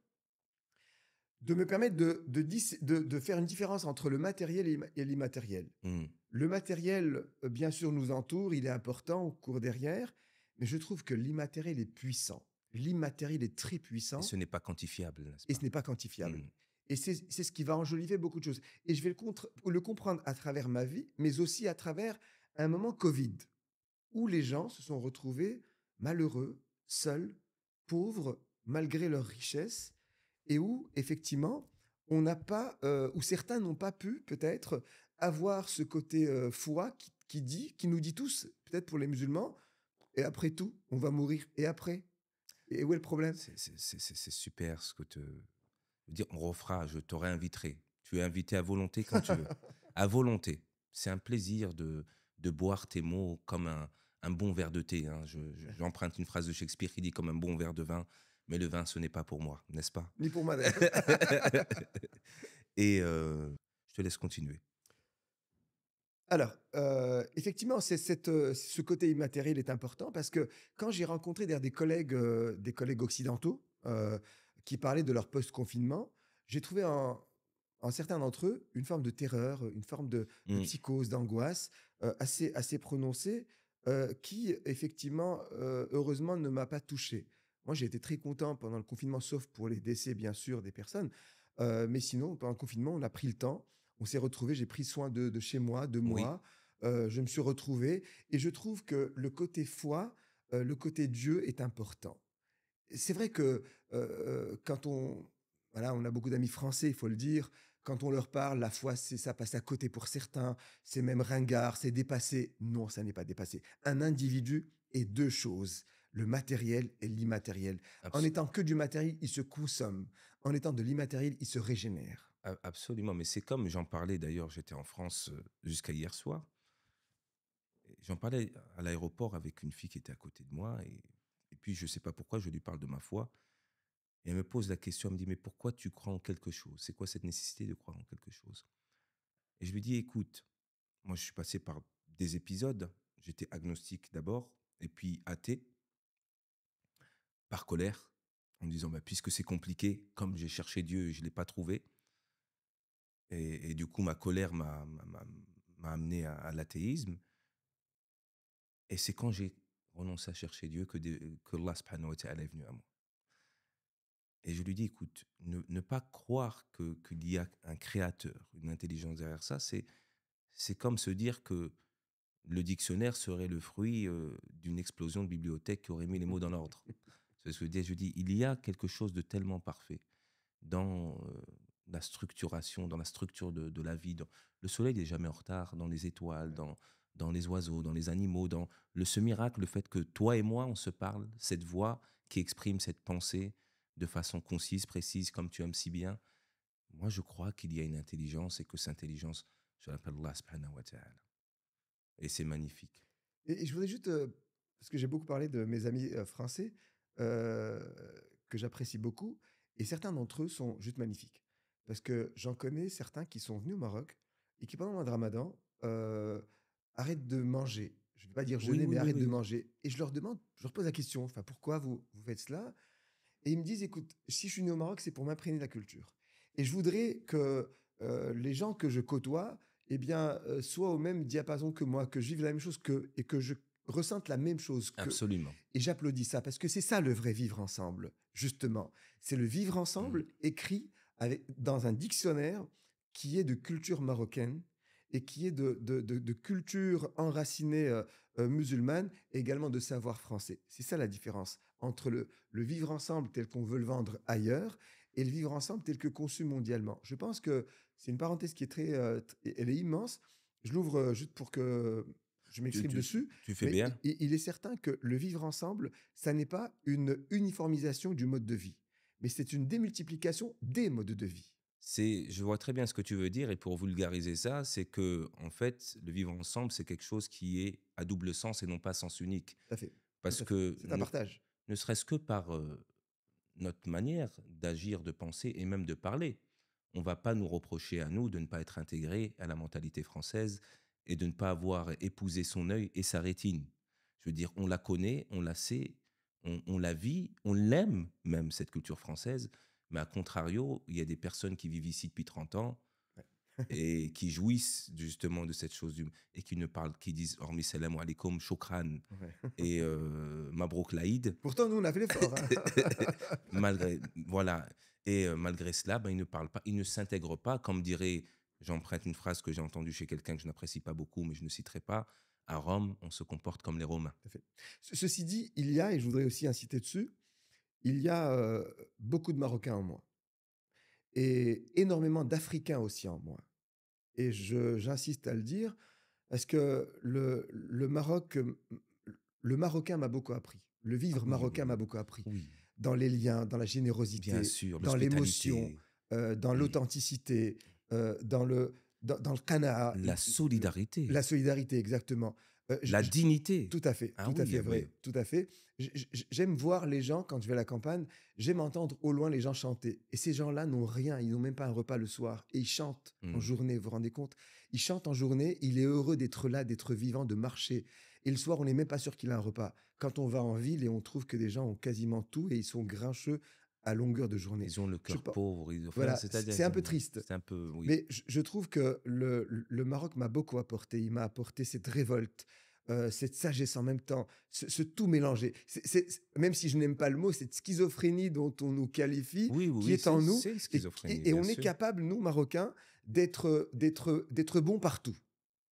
de me permettre de faire une différence entre le matériel et l'immatériel. Mm. Le matériel, bien sûr, nous entoure, il est important, on court derrière, mais je trouve que l'immatériel est puissant. L'immatériel est très Et puissant ce n'est pas quantifiable, n'est-ce et ce pas? n'est pas quantifiable. Mm. Et c'est ce qui va enjoliver beaucoup de choses. Et je vais le comprendre à travers ma vie, mais aussi à travers un moment Covid, où les gens se sont retrouvés malheureux, seuls, pauvres, malgré leur richesse, et où, effectivement, on n'a pas, ou certains n'ont pas pu, peut-être, avoir ce côté foi qui nous dit tous, peut-être pour les musulmans, et après tout, on va mourir. Et après? Et où est le problème? C'est super ce que te dire. On refera, je te réinviterai. Tu es invité à volonté quand tu veux. À volonté. C'est un plaisir de boire tes mots comme un bon verre de thé, hein. J'emprunte une phrase de Shakespeare qui dit comme un bon verre de vin, mais le vin, ce n'est pas pour moi, n'est-ce pas? Ni pour moi d'ailleurs. Et je te laisse continuer. Alors, effectivement, ce côté immatériel est important parce que quand j'ai rencontré d'ailleurs des collègues occidentaux, qui parlaient de leur post-confinement, j'ai trouvé en certains d'entre eux une forme de terreur, une forme de Mmh, psychose, d'angoisse, assez prononcée, qui effectivement, heureusement ne m'a pas touché. Moi, j'ai été très content pendant le confinement, sauf pour les décès bien sûr des personnes, mais sinon pendant le confinement, on a pris le temps, on s'est retrouvés, j'ai pris soin de chez moi, de oui, moi, je me suis retrouvé et je trouve que le côté foi, le côté Dieu est important. C'est vrai que, quand on a beaucoup d'amis français, il faut le dire, quand on leur parle, la foi, c'est ça passe à côté pour certains, c'est même ringard, c'est dépassé. Non, ça n'est pas dépassé. Un individu est 2 choses, le matériel et l'immatériel. En abs étant que du matériel, il se consomme. En étant de l'immatériel, il se régénère. a absolument, mais c'est comme j'en parlais d'ailleurs, j'étais en France, jusqu'à hier soir et j'en parlais à l'aéroport avec une fille qui était à côté de moi et puis je sais pas pourquoi je lui parle de ma foi et elle me pose la question, elle me dit: «Mais pourquoi tu crois en quelque chose? C'est quoi cette nécessité de croire en quelque chose?» Et je lui dis: «Écoute, moi je suis passé par des épisodes, j'étais agnostique d'abord et puis athée, par colère, en me disant: "Bah, puisque c'est compliqué, comme j'ai cherché Dieu et je l'ai pas trouvé" et du coup ma colère m'a amené à l'athéisme et c'est quand j'ai renoncé à chercher Dieu que Allah subhanahu wa ta'ala est venu à moi. Et je lui dis: «Écoute, ne pas croire qu'il y a un créateur, une intelligence derrière ça, c'est comme se dire que le dictionnaire serait le fruit, d'une explosion de bibliothèque qui aurait mis les mots dans l'ordre». C'est ce que je dis. Je dis: «Il y a quelque chose de tellement parfait dans, la structuration, dans la structure de la vie, dans le soleil n'est jamais en retard, dans les étoiles, dans les oiseaux, dans les animaux, dans ce miracle, le fait que toi et moi, on se parle, cette voix qui exprime cette pensée de façon concise, précise, comme tu aimes si bien. Moi, je crois qu'il y a une intelligence et que cette intelligence, je l'appelle Allah subhanahu wa ta'ala et c'est magnifique. Et je voudrais juste, parce que j'ai beaucoup parlé de mes amis, français, heu, que j'apprécie beaucoup et certains d'entre eux sont juste magnifiques. Parce que j'en connais certains qui sont venus au Maroc et qui pendant le mois de Ramadan, arrêtent de manger. Je ne vais pas dire Oui, jeûner, oui, mais oui, arrêtent de oui. manger et je leur pose la question, enfin: «Pourquoi vous faites cela?» Et ils me disent: «Écoute, si je suis né au Maroc, c'est pour m'imprégner de la culture et je voudrais que, les gens que je côtoie, eh bien, soient au même diapason que moi, que je vive la même chose qu'eux et que je ressente la même chose qu'eux» Absolument. et j'applaudis ça parce que c'est ça le vrai vivre ensemble, justement. C'est le vivre Mmh. ensemble écrit avec dans un dictionnaire qui est de culture marocaine et qui est de culture enracinée, musulmane et également de savoir français. C'est ça la différence entre le vivre ensemble tel qu'on veut le vendre ailleurs et le vivre ensemble tel que conçu mondialement. Je pense que c'est une parenthèse qui est très, elle est immense. Je l'ouvre, juste pour que je Tu m'exprime tu dessus, tu fais mais bien. il est certain que le vivre ensemble, ça n'est pas une uniformisation du mode de vie, mais c'est une démultiplication des modes de vie. Je vois très bien ce que tu veux dire et pour vulgariser ça, c'est que en fait, le vivre ensemble, c'est quelque chose qui est à double sens et non pas sens unique. Tout à fait, tout Parce à fait. que C'est un partage. ne serait-ce que par, notre manière d'agir, de penser et même de parler, on va pas nous reprocher à nous de ne pas être intégrés à la mentalité française et de ne pas avoir épousé son œil et sa rétine. Je veux dire, on la connaît, on la sait, on la vit, on l'aime même cette culture française, mais à contrario, il y a des personnes qui vivent ici depuis 30 ans Ouais. et qui jouissent justement de cette chose et qui ne parlent, qui disent hormis salam alaikum, shukran Ouais. et mabrouk laïd, Pourtant, nous, on a fait l'effort, hein. malgré, voilà, et malgré cela, ben, ils ne parlent pas, ils ne s'intègrent pas, comme dirait, j'emprunte une phrase que j'ai entendue chez quelqu'un que je n'apprécie pas beaucoup, mais je ne citerai pas, à Rome, on se comporte comme les Romains. Tout à fait. Ceci dit, il y a, et je voudrais aussi inciter dessus, il y a beaucoup de Marocains en moi et énormément d'Africains aussi en moi. Et j'insiste à le dire parce que le Maroc, le Marocain m'a beaucoup appris. Le Ah vivre oui, marocain oui, m'a oui, beaucoup appris. oui, Dans les liens, dans la bien générosité, sûr, dans l'émotion, l'hospitalité, dans mm, l'authenticité, dans le qana'a, la solidarité. la solidarité, exactement. La dignité. Ah tout à oui, fait ah oui. vrai, tout à fait. J'aime voir les gens quand je vais à la campagne, j'aime entendre au loin les gens chanter et ces gens-là n'ont rien, ils n'ont même pas un repas le soir et ils chantent en Mmh. journée, vous vous rendez compte? Ils chantent en journée, il est heureux d'être là, d'être vivant, de marcher et le soir, on n'est même pas sûr qu'il a un repas. Quand on va en ville et on trouve que des gens ont quasiment tout et ils sont grincheux à longueur de journée. Ils ont le Je cœur pen pauvre, enfin, Voilà, c'est-à-dire c'est ils un peu ont triste. c'est un peu oui. Mais je trouve que le Maroc m'a beaucoup apporté. Il m'a apporté cette révolte, cette sagesse en même temps, ce tout mélangé. Même si je n'aime pas le mot, cette schizophrénie dont on nous qualifie, Oui, oui, qui oui, est en nous c'est une et schizophrénie, et bien on est sûr. capable, nous, Marocains, d'être bons partout,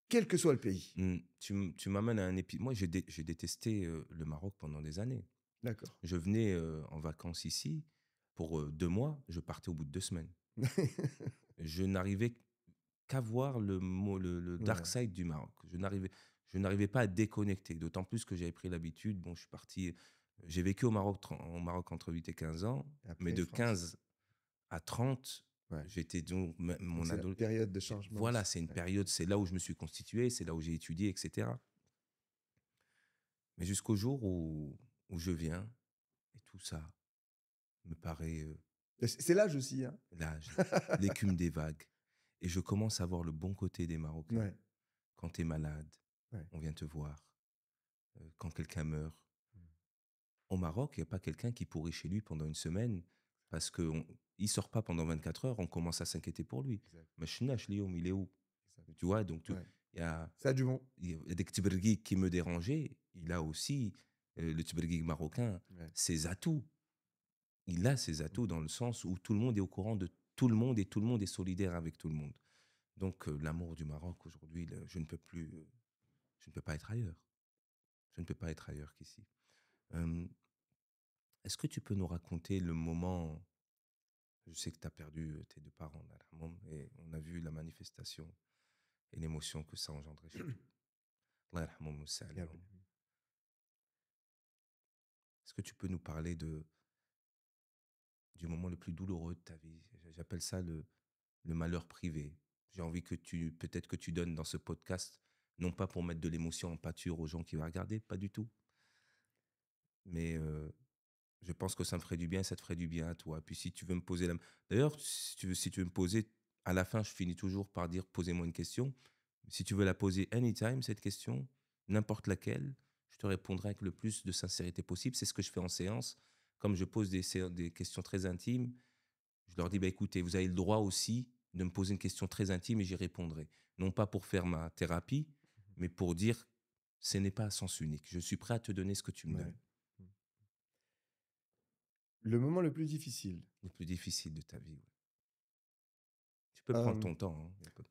quel que soit le pays. Tu m'amènes à un épi moi j'ai détesté, le Maroc pendant des années. D'accord. Je venais, en vacances ici pour, 2 mois, je partais au bout de 2 semaines. Je n'arrivais qu'à voir le dark Ouais, side du Maroc. Je n'arrivais pas à déconnecter, d'autant plus que j'avais pris l'habitude, bon, je suis parti, j'ai vécu au Maroc entre 8 et 15 ans, mais après de France. 15 à 30, Ouais, j'étais donc donc mon c'est la ado période de changement voilà, aussi. c'est une Ouais. période, c'est là où je me suis constitué, c'est là où j'ai étudié et cetera. Mais jusqu'au jour où je viens et tout ça me paraît, Et c'est l'âge aussi, hein? l'âge, l'écume des vagues et je commence à voir le bon côté des Marocains. Ouais, Quand tu es malade, ouais. on vient te voir. Quand quelqu'un meurt. Au Maroc, il y a pas quelqu'un qui pourrit chez lui pendant une semaine parce qu'il sort pas pendant 24 heures, on commence à s'inquiéter pour lui. Exact, Mais Shnash, Lioum, il est où? exact. Tu vois? Donc Ouais. il y a Ça a du bon. il y a des Tbergui qui me dérangeaient, il a aussi, le Tbergui marocain, Ouais. ses atouts. Il a ses Mmh. atouts dans le sens où tout le monde est au courant de tout le monde et tout le monde est solidaire avec tout le monde. Donc l'amour du Maroc aujourd'hui, je ne peux plus, je ne peux pas être ailleurs. Je ne peux pas être ailleurs qu'ici. Hem, est-ce que tu peux nous raconter le moment je sais que tu as perdu, tes 2 parents, Allah yarhamhom et on a vu la manifestation et l'émotion que ça a engendré chez toi. Allah yarhamhom wa yassi Ya alayhom. Rabbi. Est-ce que tu peux nous parler du moment le plus douloureux de ta vie? J'appelle ça le malheur privé. J'ai envie que peut-être que tu donnes dans ce podcast, non pas pour mettre de l'émotion en pâture aux gens qui vont regarder, pas du tout. Mais, je pense que ça me ferait du bien, ça te ferait du bien à toi. Puis si tu veux me poser d'ailleurs, si tu veux me poser à la fin, je finis toujours par dire: «Posez-moi une question». Si tu veux la poser anytime cette question, n'importe laquelle, je te répondrai avec le plus de sincérité possible. C'est ce que je fais en séance. Comme je pose des questions très intimes, je leur dis: «Bah, écoutez, vous avez le droit aussi de me poser une question très intime et j'y répondrai». Non pas pour faire ma thérapie, mais pour dire: «Ce n'est pas à sens unique. Je suis prêt à te donner ce que tu me Ouais. donnes». Mmh. Le moment le plus difficile, Le plus difficile de ta vie, ouais. Tu peux prendre hem, ton temps, hein, y a pas de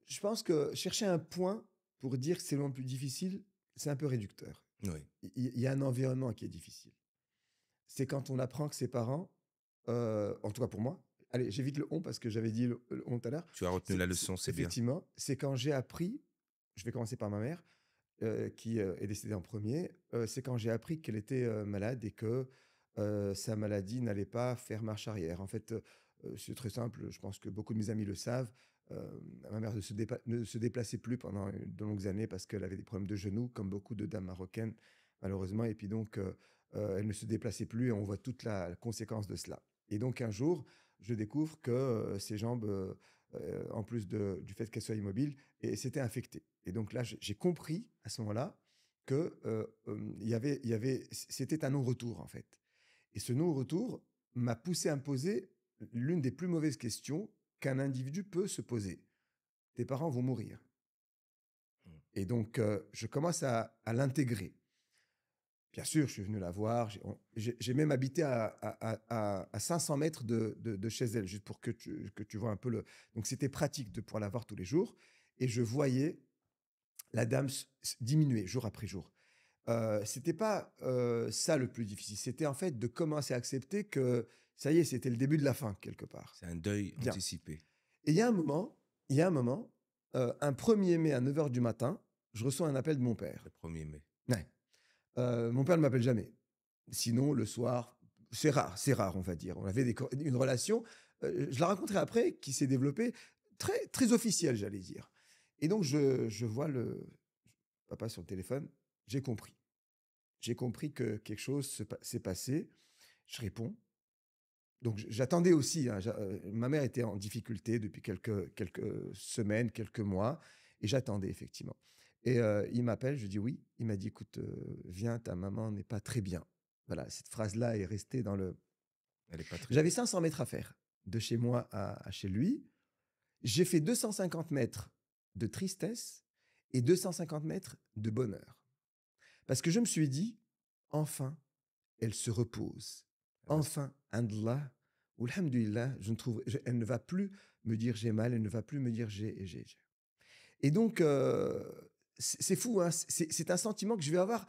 je pense que chercher un point pour dire que c'est le moment le plus difficile, c'est un peu réducteur. oui. Il y a un environnement qui est difficile. C'est quand on apprend que ses parents, en tout cas pour moi, allez, j'évite le «on» parce que j'avais dit le «on» tout à l'heure. Tu as retenu la leçon, c'est bien. Effectivement, c'est quand j'ai appris, je vais commencer par ma mère, qui, est décédée en premier. C'est quand j'ai appris qu'elle était, malade et que, sa maladie n'allait pas faire marche arrière. En fait, c'est très simple, je pense que beaucoup de mes amis le savent. Ma mère ne se déplaçait plus pendant, de longues années parce qu'elle avait des problèmes de genoux, comme beaucoup de dames marocaines, malheureusement et puis donc, elle ne se déplaçait plus et on voit toute la conséquence de cela et donc un jour, je découvre que, ses jambes, en plus du fait qu'elle soit immobile et s'étaient infectées et donc là, j'ai compris à ce moment-là que, c'était un non-retour, en fait et ce non-retour m'a poussé à me poser l'une des plus mauvaises questions qu'un individu peut se poser. Tes parents vont mourir Mmh. et donc je commence à l'intégrer. Bien sûr, je suis venu la voir, j'ai même habité à 500 mètres de chez elle, juste pour que tu vois un peu le donc c'était pratique de pouvoir la voir tous les jours et je voyais la dame diminuer jour après jour. C'était pas, ça le plus difficile, c'était en fait de commencer à accepter que ça y est, c'était le début de la fin quelque part. C'est un deuil Bien anticipé, et il y a un moment, un 1er mai à 9 heures du matin, je reçois un appel de mon le père. 1er mai. Ouais, mon père ne m'appelle jamais. Sinon le soir, c'est rare on va dire. On avait une relation, je la raconterai après, qui s'est développée très très officielle j'allais dire et donc je vois papa sur le téléphone, j'ai compris. J'ai compris que quelque chose s'est passé. Je réponds. Donc j'attendais aussi, hein, ma mère était en difficulté depuis quelques semaines, quelques mois et j'attendais effectivement et il m'appelle, je dis: «Oui». Il m'a dit: «Écoute, viens, ta maman n'est pas très bien». Voilà, cette phrase-là est restée dans le Elle est pas très j'avais bien. 500 mètres à faire de chez moi à chez lui. J'ai fait 250 mètres de tristesse et 250 mètres de bonheur. Parce que je me suis dit: «Enfin, elle se repose. Ah bah, Enfin, Alhamdoulilah ou Alhamdoulilah, je ne trouve elle ne va plus me dire: "J'ai mal", elle ne va plus me dire: «J'ai». Et donc c'est fou, hein, c'est un sentiment que je vais avoir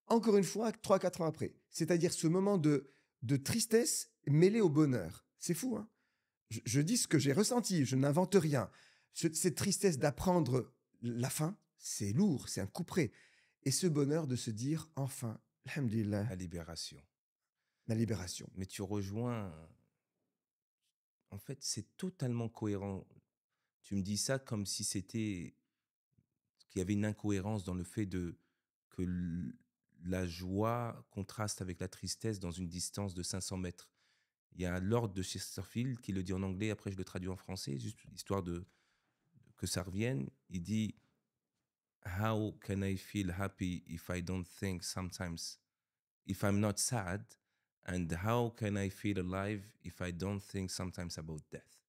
encore une fois 3 4 ans après. C'est-à-dire ce moment de tristesse mêlé au bonheur. C'est fou, hein? Je dis ce que j'ai ressenti, je n'invente rien. Cette tristesse d'apprendre la fin, c'est lourd, c'est un couperet et ce bonheur de se dire: «Enfin, Alhamdoulilah, la libération. la libération». Mais tu rejoins, en fait, c'est totalement cohérent. Tu me dis ça comme si c'était qu'il y avait une incohérence dans le fait de que la joie contraste avec la tristesse dans une distance de 500 mètres. Il y a Lord de Chesterfield qui le dit en anglais, après je le traduis en français, juste histoire que ça revienne. Il dit: How can I feel happy if I don't think sometimes, if I'm not sad? And how can I feel alive if I don't think sometimes about death?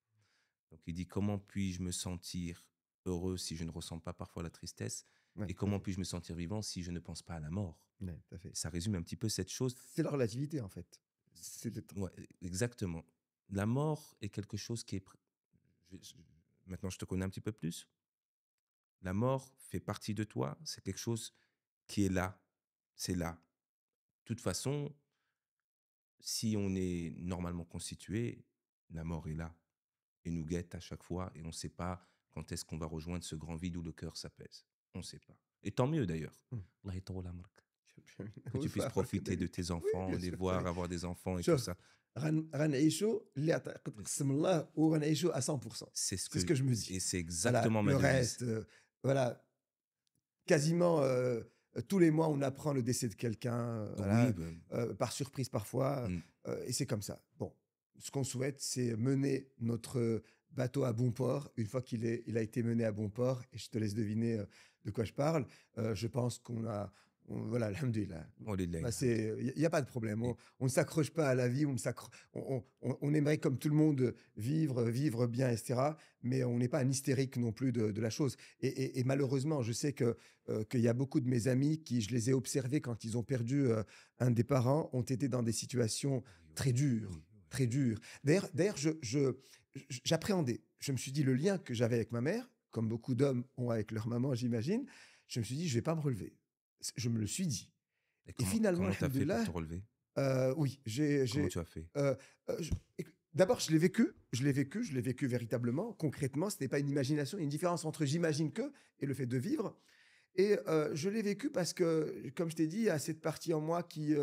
Donc il dit: comment puis-je me sentir heureux si je ne ressens pas parfois la tristesse? Ouais, Et tout à comment fait. puis-je me sentir vivant si je ne pense pas à la mort? Ouais, tout à fait. Ça résume un petit peu cette chose. C'est la relativité, en fait. C'est d'être Ouais, exactement. La mort est quelque chose qui est... Maintenant, je te connais un petit peu plus. La mort fait partie de toi. C'est quelque chose qui est là. C'est là. De toute façon, si on est normalement constitué, la mort est là et nous guette à chaque fois et on ne sait pas quand est-ce qu'on va rejoindre ce grand vide où le cœur s'apaise. On ne sait pas. Et tant mieux d'ailleurs. mmh. Allah يطول عمرك. Que هو tu puisses يفارق profiter de كذلك. tes Oui, enfants, bien les sûr, voir, صحيح. avoir des enfants et tout شوف ça. غنعيشوا اللي قد قسم الله وغنعيشوا à 100%. C'est ce C'est ce que que je me dis. et c'est Voilà, exactement ma le devise. reste, voilà, quasiment, tous les mois, on apprend le décès de quelqu'un, Oui, voilà, ben, par surprise parfois, mmh, et c'est comme ça. Bon, ce qu'on souhaite, c'est mener notre bateau à bon port. Une fois il a été mené à bon port et je te laisse deviner, de quoi je parle. Je pense qu'on a voilà, alhamdoulilah. oh Bah, lillahi alhamd. c'est il y a pas de problème. Et On ne s'accroche pas à la vie, on aimerait comme tout le monde vivre bien et cetera, mais on n'est pas un hystérique non plus de la chose et malheureusement, je sais qu'il y a beaucoup de mes amis qui, je les ai observés quand ils ont perdu, un des parents, ont été dans des situations oui, oui, très dures, oui, oui. très dures. D'ailleurs, j'appréhendais. Je me suis dit: «Le lien que j'avais avec ma mère», comme beaucoup d'hommes ont avec leur maman, j'imagine, je me suis dit: «Je vais pas me relever». Je me le suis dit Et et comment finalement, comment tu as fait pour alhamdoulilah, te relever? oui, Comment tu as fait? heu je d'abord je l'ai vécu véritablement, concrètement, ce n'est pas une imagination. Il y a une différence entre «j'imagine que» et le fait de vivre et je l'ai vécu parce que, comme je t'ai dit, il y a cette partie en moi qui,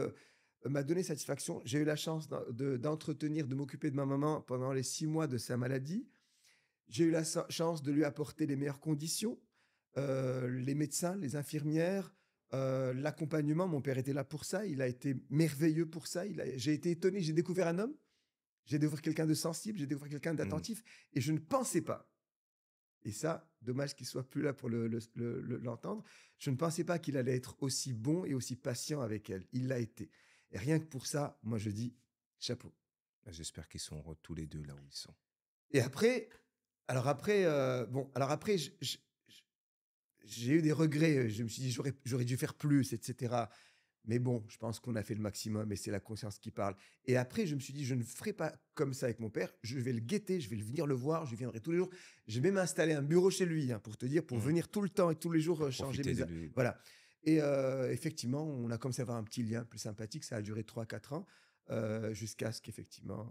m'a donné satisfaction. J'ai eu la chance d'entretenir, de m'occuper de ma maman pendant les 6 mois de sa maladie. J'ai eu la chance de lui apporter les meilleures conditions, les médecins, les infirmières, l'accompagnement. Mon père était là pour ça, il a été merveilleux pour ça. J'ai été étonné, j'ai découvert un homme, j'ai découvert quelqu'un de sensible, j'ai découvert quelqu'un Mmh. d'attentif et je ne pensais pas et ça, dommage qu'il soit plus là pour l'entendre, je ne pensais pas qu'il allait être aussi bon et aussi patient avec elle. Il l'a été et rien que pour ça, moi je dis: «Chapeau». Bah, j'espère qu'ils sont heureux tous les 2 là où ils sont. Et après alors après, bon, alors après j'ai eu des regrets, je me suis dit: «J'aurais dû faire plus» et cetera. Mais bon, je pense qu'on a fait le maximum et c'est la conscience qui parle. Et après, je me suis dit: «Je ne ferai pas comme ça avec mon père, je vais le guetter, je vais le venir le voir, je viendrai tous les jours». J'ai même installé un bureau chez lui, hein, pour te dire, pour Mmh. venir tout le temps et tous les jours, Pour changer profiter mes de a lui. voilà. Et effectivement, on a commencé à avoir un petit lien plus sympathique. Ça a duré 3 4 ans, jusqu'à ce qu'effectivement,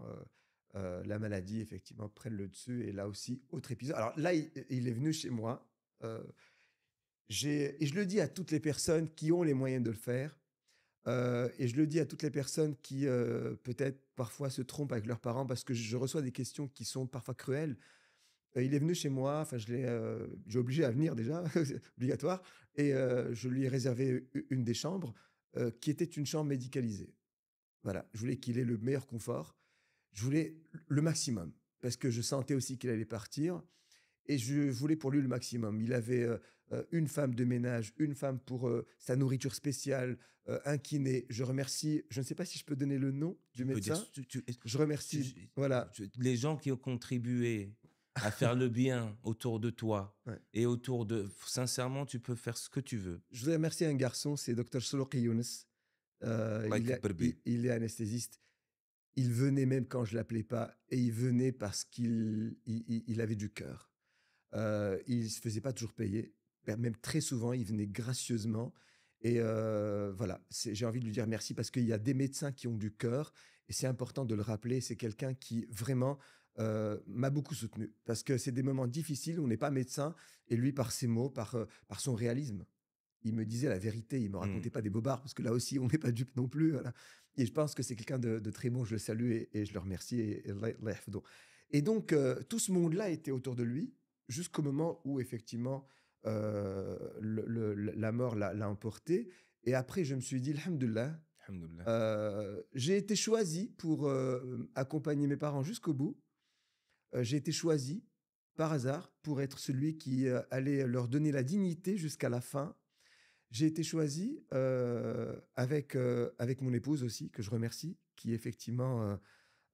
la maladie, effectivement, prenne le dessus et là aussi, autre épisode. Alors là, il est venu chez moi, heu et je le dis à toutes les personnes qui ont les moyens de le faire, et je le dis à toutes les personnes qui, peut-être, parfois se trompent avec leurs parents parce que je reçois des questions qui sont parfois cruelles. Il est venu chez moi, enfin, j'ai obligé à venir déjà, c'est obligatoire, et je lui ai réservé une des chambres qui était une chambre médicalisée. Voilà, je voulais qu'il ait le meilleur confort. Je voulais le maximum parce que je sentais aussi qu'il allait partir et je voulais pour lui le maximum. Il avait une femme de ménage, une femme pour sa nourriture spéciale, un kiné. Je remercie, je ne sais pas si je peux donner le nom du Tu peux dire, médecin. Je remercie, voilà. les gens qui ont contribué à faire le bien autour de toi Ouais. et autour de, sincèrement, tu peux faire ce que tu veux. Je voudrais remercier un garçon, c'est Dr Soloki Younes. Like Barbie. Il est anesthésiste. Il venait même quand je l'appelais pas et il venait parce qu'il avait du cœur. Il ne se faisait pas toujours payer. Même très souvent, il venait gracieusement. Et voilà, j'ai envie de lui dire merci parce qu'il y a des médecins qui ont du cœur et c'est important de le rappeler. C'est quelqu'un qui vraiment m'a beaucoup soutenu parce que c'est des moments difficiles. On n'est pas médecin et lui, par ses mots, par son réalisme, il me disait la vérité. Il me racontait pas des bobards parce que là aussi, on n'est pas dupe non plus. Voilà. Et je pense que c'est quelqu'un de très bon. Je le salue et je le remercie. Et donc, tout ce monde-là était autour de lui jusqu'au moment où, effectivement, la mort l'a emporté. Et après, je me suis dit, Alhamdoulilah, Alhamdoulilah. j'ai été choisi pour accompagner mes parents jusqu'au bout. J'ai été choisi par hasard pour être celui qui allait leur donner la dignité jusqu'à la fin. J'ai été choisi avec mon épouse aussi, que je remercie, qui effectivement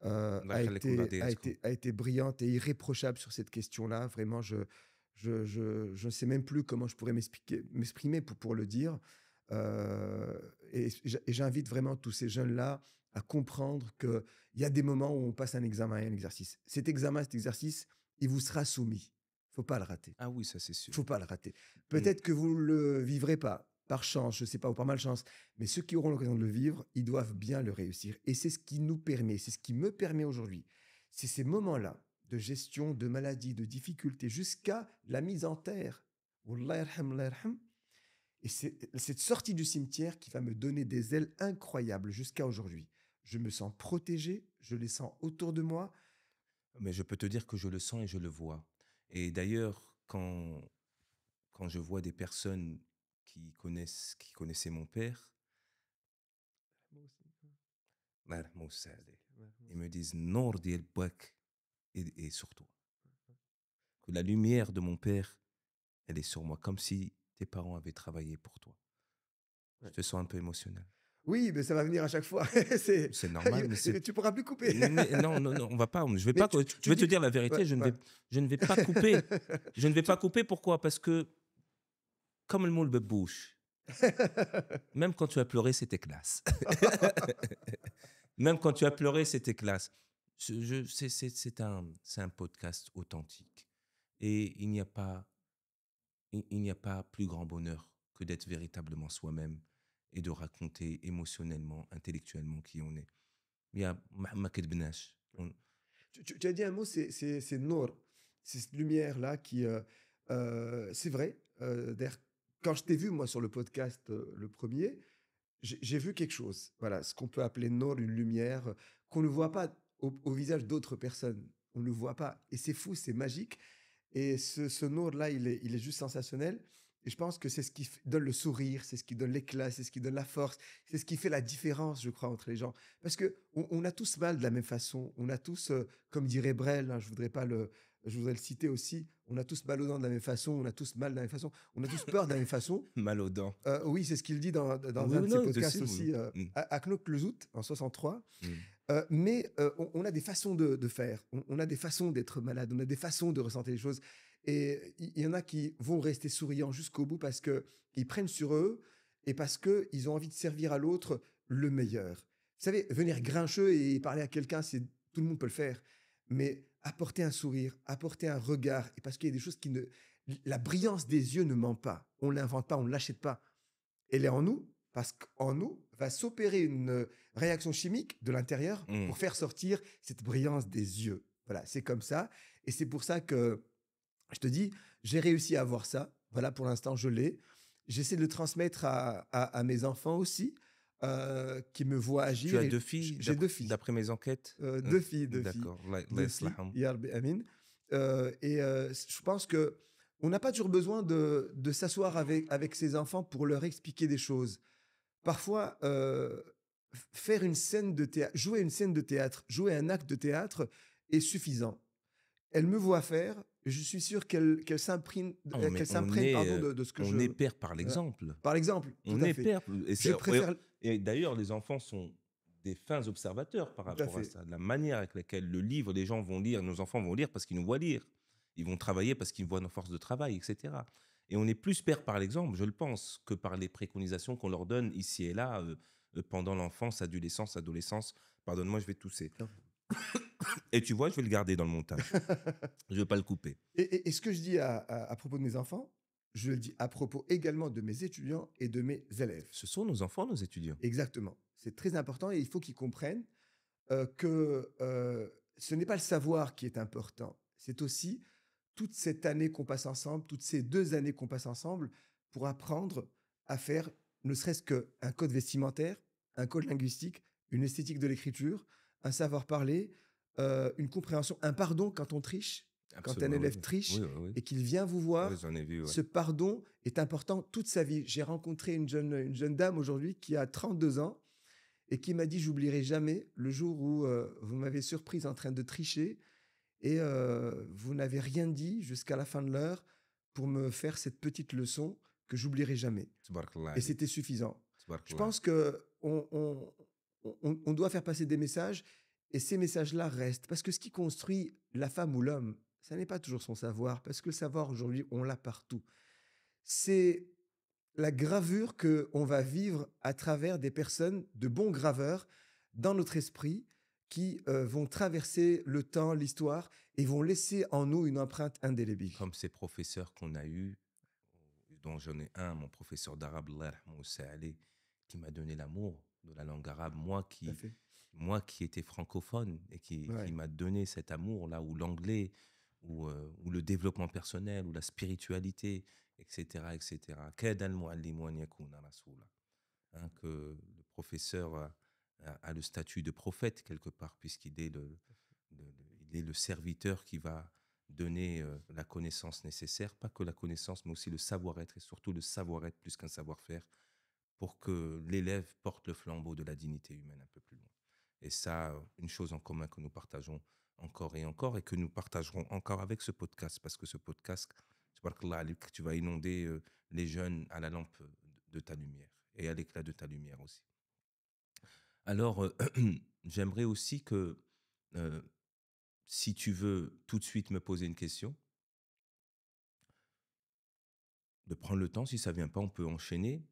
Allah يخليكم بعضياتكم. a été brillante et irréprochable sur cette question-là. Vraiment, je ne sais même plus comment je pourrais m'exprimer pour le dire. Et j'invite vraiment tous ces jeunes-là à comprendre qu'il y a des moments où on passe un examen et un exercice. Cet exercice, il vous sera soumis. Il ne faut pas le rater. Ah oui, ça c'est sûr. Il ne faut pas le rater. Peut-être que vous ne le vivrez pas, par chance, je ne sais pas, ou par malchance, mais ceux qui auront l'occasion de le vivre, ils doivent bien le réussir. Et c'est ce qui nous permet, c'est ce qui me permet aujourd'hui. C'est ces moments-là de gestion, de maladie, de difficultés, jusqu'à la mise en terre. Wallah yarham, Allah yarham. Et c'est cette sortie du cimetière qui va me donner des ailes incroyables jusqu'à aujourd'hui. Je me sens protégé, je les sens autour de moi. Mais je peux te dire que je le sens et je le vois. Et d'ailleurs, quand je vois des personnes qui connaissaient mon père, Allah يرحمه ويسعده, ils me disent Nour ديال باك est sur toi. Que la lumière de mon père, elle est sur moi, comme si tes parents avaient travaillé pour toi. Je te sens un peu émotionnel. Oui, mais ça va venir à chaque fois. C'est normal, mais c'est... Tu pourras plus couper. Non, on va pas. Je vais Mais pas. Je vais te dire la vérité. Ouais, Je ne vais pas couper. Je ne vais pas couper. Pourquoi? Parce que comme le moule de bouche, même quand tu as pleuré, c'était classe. Même quand tu as pleuré, c'était classe. C'est un podcast authentique. Et il n'y a pas plus grand bonheur que d'être véritablement soi-même et de raconter émotionnellement, intellectuellement qui on est. Il y a ma kedbenash. Tu as dit un mot, c'est Nour. C'est cette lumière-là qui... c'est vrai. D'ailleurs, quand je t'ai vu, moi, sur le podcast, le premier, j'ai vu quelque chose. Voilà, ce qu'on peut appeler Nour, une lumière qu'on ne voit pas au visage d'autres personnes. On ne le voit pas. Et c'est fou, c'est magique. Et ce Nour-là, il est juste sensationnel. Et je pense que c'est ce qui donne le sourire, c'est ce qui donne l'éclat, c'est ce qui donne la force, c'est ce qui fait la différence, je crois, entre les gens. Parce que on a tous mal de la même façon. On a tous, comme dirait Brel, hein, je voudrais le citer aussi, on a tous mal aux dents de la même façon, on a tous mal de la même façon, on a tous peur de la même façon. Mal aux dents. Oui, c'est ce qu'il dit dans Oui, un de non, ses podcasts aussi, à Knock-le-Zout, en 63. Mais on a des façons de faire, on a des façons d'être malade, on a des façons de ressentir les choses. Et il y en a qui vont rester souriants jusqu'au bout parce qu'ils prennent sur eux et parce qu'ils ont envie de servir à l'autre le meilleur. Vous savez, venir grincheux et parler à quelqu'un, tout le monde peut le faire. Mais apporter un sourire, apporter un regard, et parce qu'il y a des choses la brillance des yeux ne ment pas. On ne l'invente pas, on ne l'achète pas. Elle est en nous, parce qu'en nous va s'opérer une réaction chimique de l'intérieur pour faire sortir cette brillance des yeux. Voilà, c'est comme ça. Et c'est pour ça que je te dis, j'ai réussi à avoir ça. Voilà, pour l'instant, je l'ai. J'essaie de le transmettre à mes enfants aussi, qui me voient agir. Tu as 2 filles? J'ai 2 filles. D'après mes enquêtes? 2 filles. D'accord. Ya Rabbi, Amin. Je pense que on n'a pas toujours besoin de s'asseoir avec ses enfants pour leur expliquer des choses. Parfois, faire une scène de théâtre, jouer une scène de théâtre, jouer un acte de théâtre est suffisant. Elle me voit faire, je suis sûr qu'elle On s'imprègne, est, pardon, de ce que on est je père par voilà. l'exemple. Par exemple, tout On à est fait. père. Je préfère Et d'ailleurs, les enfants sont des fins observateurs par tout à rapport à fait. ça. La manière avec laquelle le livre, les gens vont lire, nos enfants vont lire parce qu'ils nous voient lire. Ils vont travailler parce qu'ils voient nos forces de travail, etc. Et on est plus père par l'exemple, je le pense, que par les préconisations qu'on leur donne ici et là pendant l'enfance, adolescence. Pardonne-moi, je vais tousser. Non. Et tu vois, je vais le garder dans le montage. Je ne vais pas le couper. Et ce que je dis à propos de mes enfants, je le dis à propos également de mes étudiants et de mes élèves. Ce sont nos enfants, nos étudiants. Exactement. C'est très important et il faut qu'ils comprennent que ce n'est pas le savoir qui est important, c'est aussi toute cette année qu'on passe ensemble, toutes ces 2 années qu'on passe ensemble pour apprendre à faire ne serait-ce qu'un code vestimentaire, un code linguistique, une esthétique de l'écriture, un savoir parler, une compréhension, un pardon quand on triche. Quand un Absolument, oui. élève triche Oui, oui, oui. et qu'il vient vous Oui, voir, j'en ai vu, ouais. ce pardon est important toute sa vie. J'ai rencontré une jeune dame aujourd'hui qui a 32 ans et qui m'a dit: «J'oublierai jamais le jour où, vous m'avez surprise en train de tricher et vous n'avez rien dit jusqu'à la fin de l'heure pour me faire cette petite leçon que j'oublierai jamais» Tabarakallah et alik. c'était suffisant. Je Tabarakallah. pense qu'on doit faire passer des messages et ces messages-là restent parce que ce qui construit la femme ou l'homme, ça n'est pas toujours son savoir parce que le savoir aujourd'hui, on l'a partout. C'est la gravure que on va vivre à travers des personnes, de bons graveurs dans notre esprit qui, vont traverser le temps, l'histoire et vont laisser en nous une empreinte indélébile. Comme ces professeurs qu'on a eus, dont j'en ai un, mon professeur d'arabe, Allah yarhamou, c'est Ali, qui m'a donné l'amour de la langue arabe, Tout à fait. moi qui étais francophone et qui Ouais, m'a donné cet amour-là, ou l'anglais, ou le développement personnel, ou la spiritualité, etc., etc. Qu'aide al-muallimu an yakuna rasula. Hein, que le professeur a le statut de prophète quelque part, puisqu'il est il est le serviteur qui va donner la connaissance nécessaire, pas que la connaissance, mais aussi le savoir-être, et surtout le savoir-être plus qu'un savoir-faire, pour que l'élève porte le flambeau de la dignité humaine un peu plus loin. Et ça, une chose en commun que nous partageons encore, et que nous partagerons encore avec ce podcast, parce que ce podcast, tabarakallah alik, tu vas inonder les jeunes à la lampe de ta lumière, et à l'éclat de ta lumière aussi. Alors, j'aimerais aussi que, euh, si tu veux tout de suite me poser une question, de prendre le temps. Si ça vient pas, on peut enchaîner.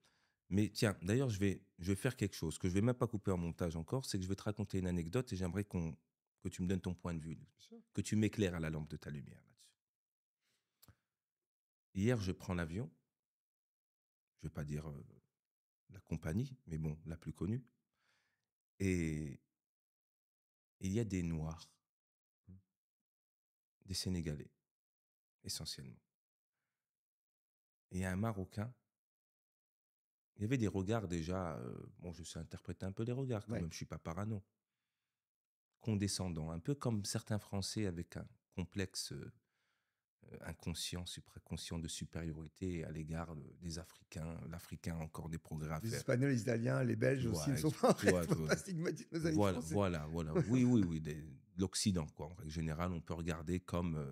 Mais tiens, d'ailleurs, je vais faire quelque chose que je vais même pas couper en montage encore, c'est que je vais te raconter une anecdote et j'aimerais que tu me donnes ton point de vue, bien sûr. que tu m'éclaires à la lampe de ta lumière là-dessus. Hier, je prends l'avion, je vais pas dire la compagnie, mais bon, la plus connue, et il y a des Noirs, des Sénégalais, essentiellement. Et il y a un Marocain. Il y avait des regards déjà, bon, je sais interpréter un peu les regards quand Ouais. même, je suis pas parano, condescendants, un peu comme certains Français avec un complexe inconscient, supraconscient de supériorité à l'égard des Africains. L'Africain a encore des progrès à Les faire. Espagnols, les Italiens, les Belges Tu aussi vois, ne sont pas en tu train vois, tu faut vois. pas stigmatiser nos amis Voilà, français. voilà, voilà. Oui, oui, oui. L'Occident, quoi. En règle générale, on peut regarder comme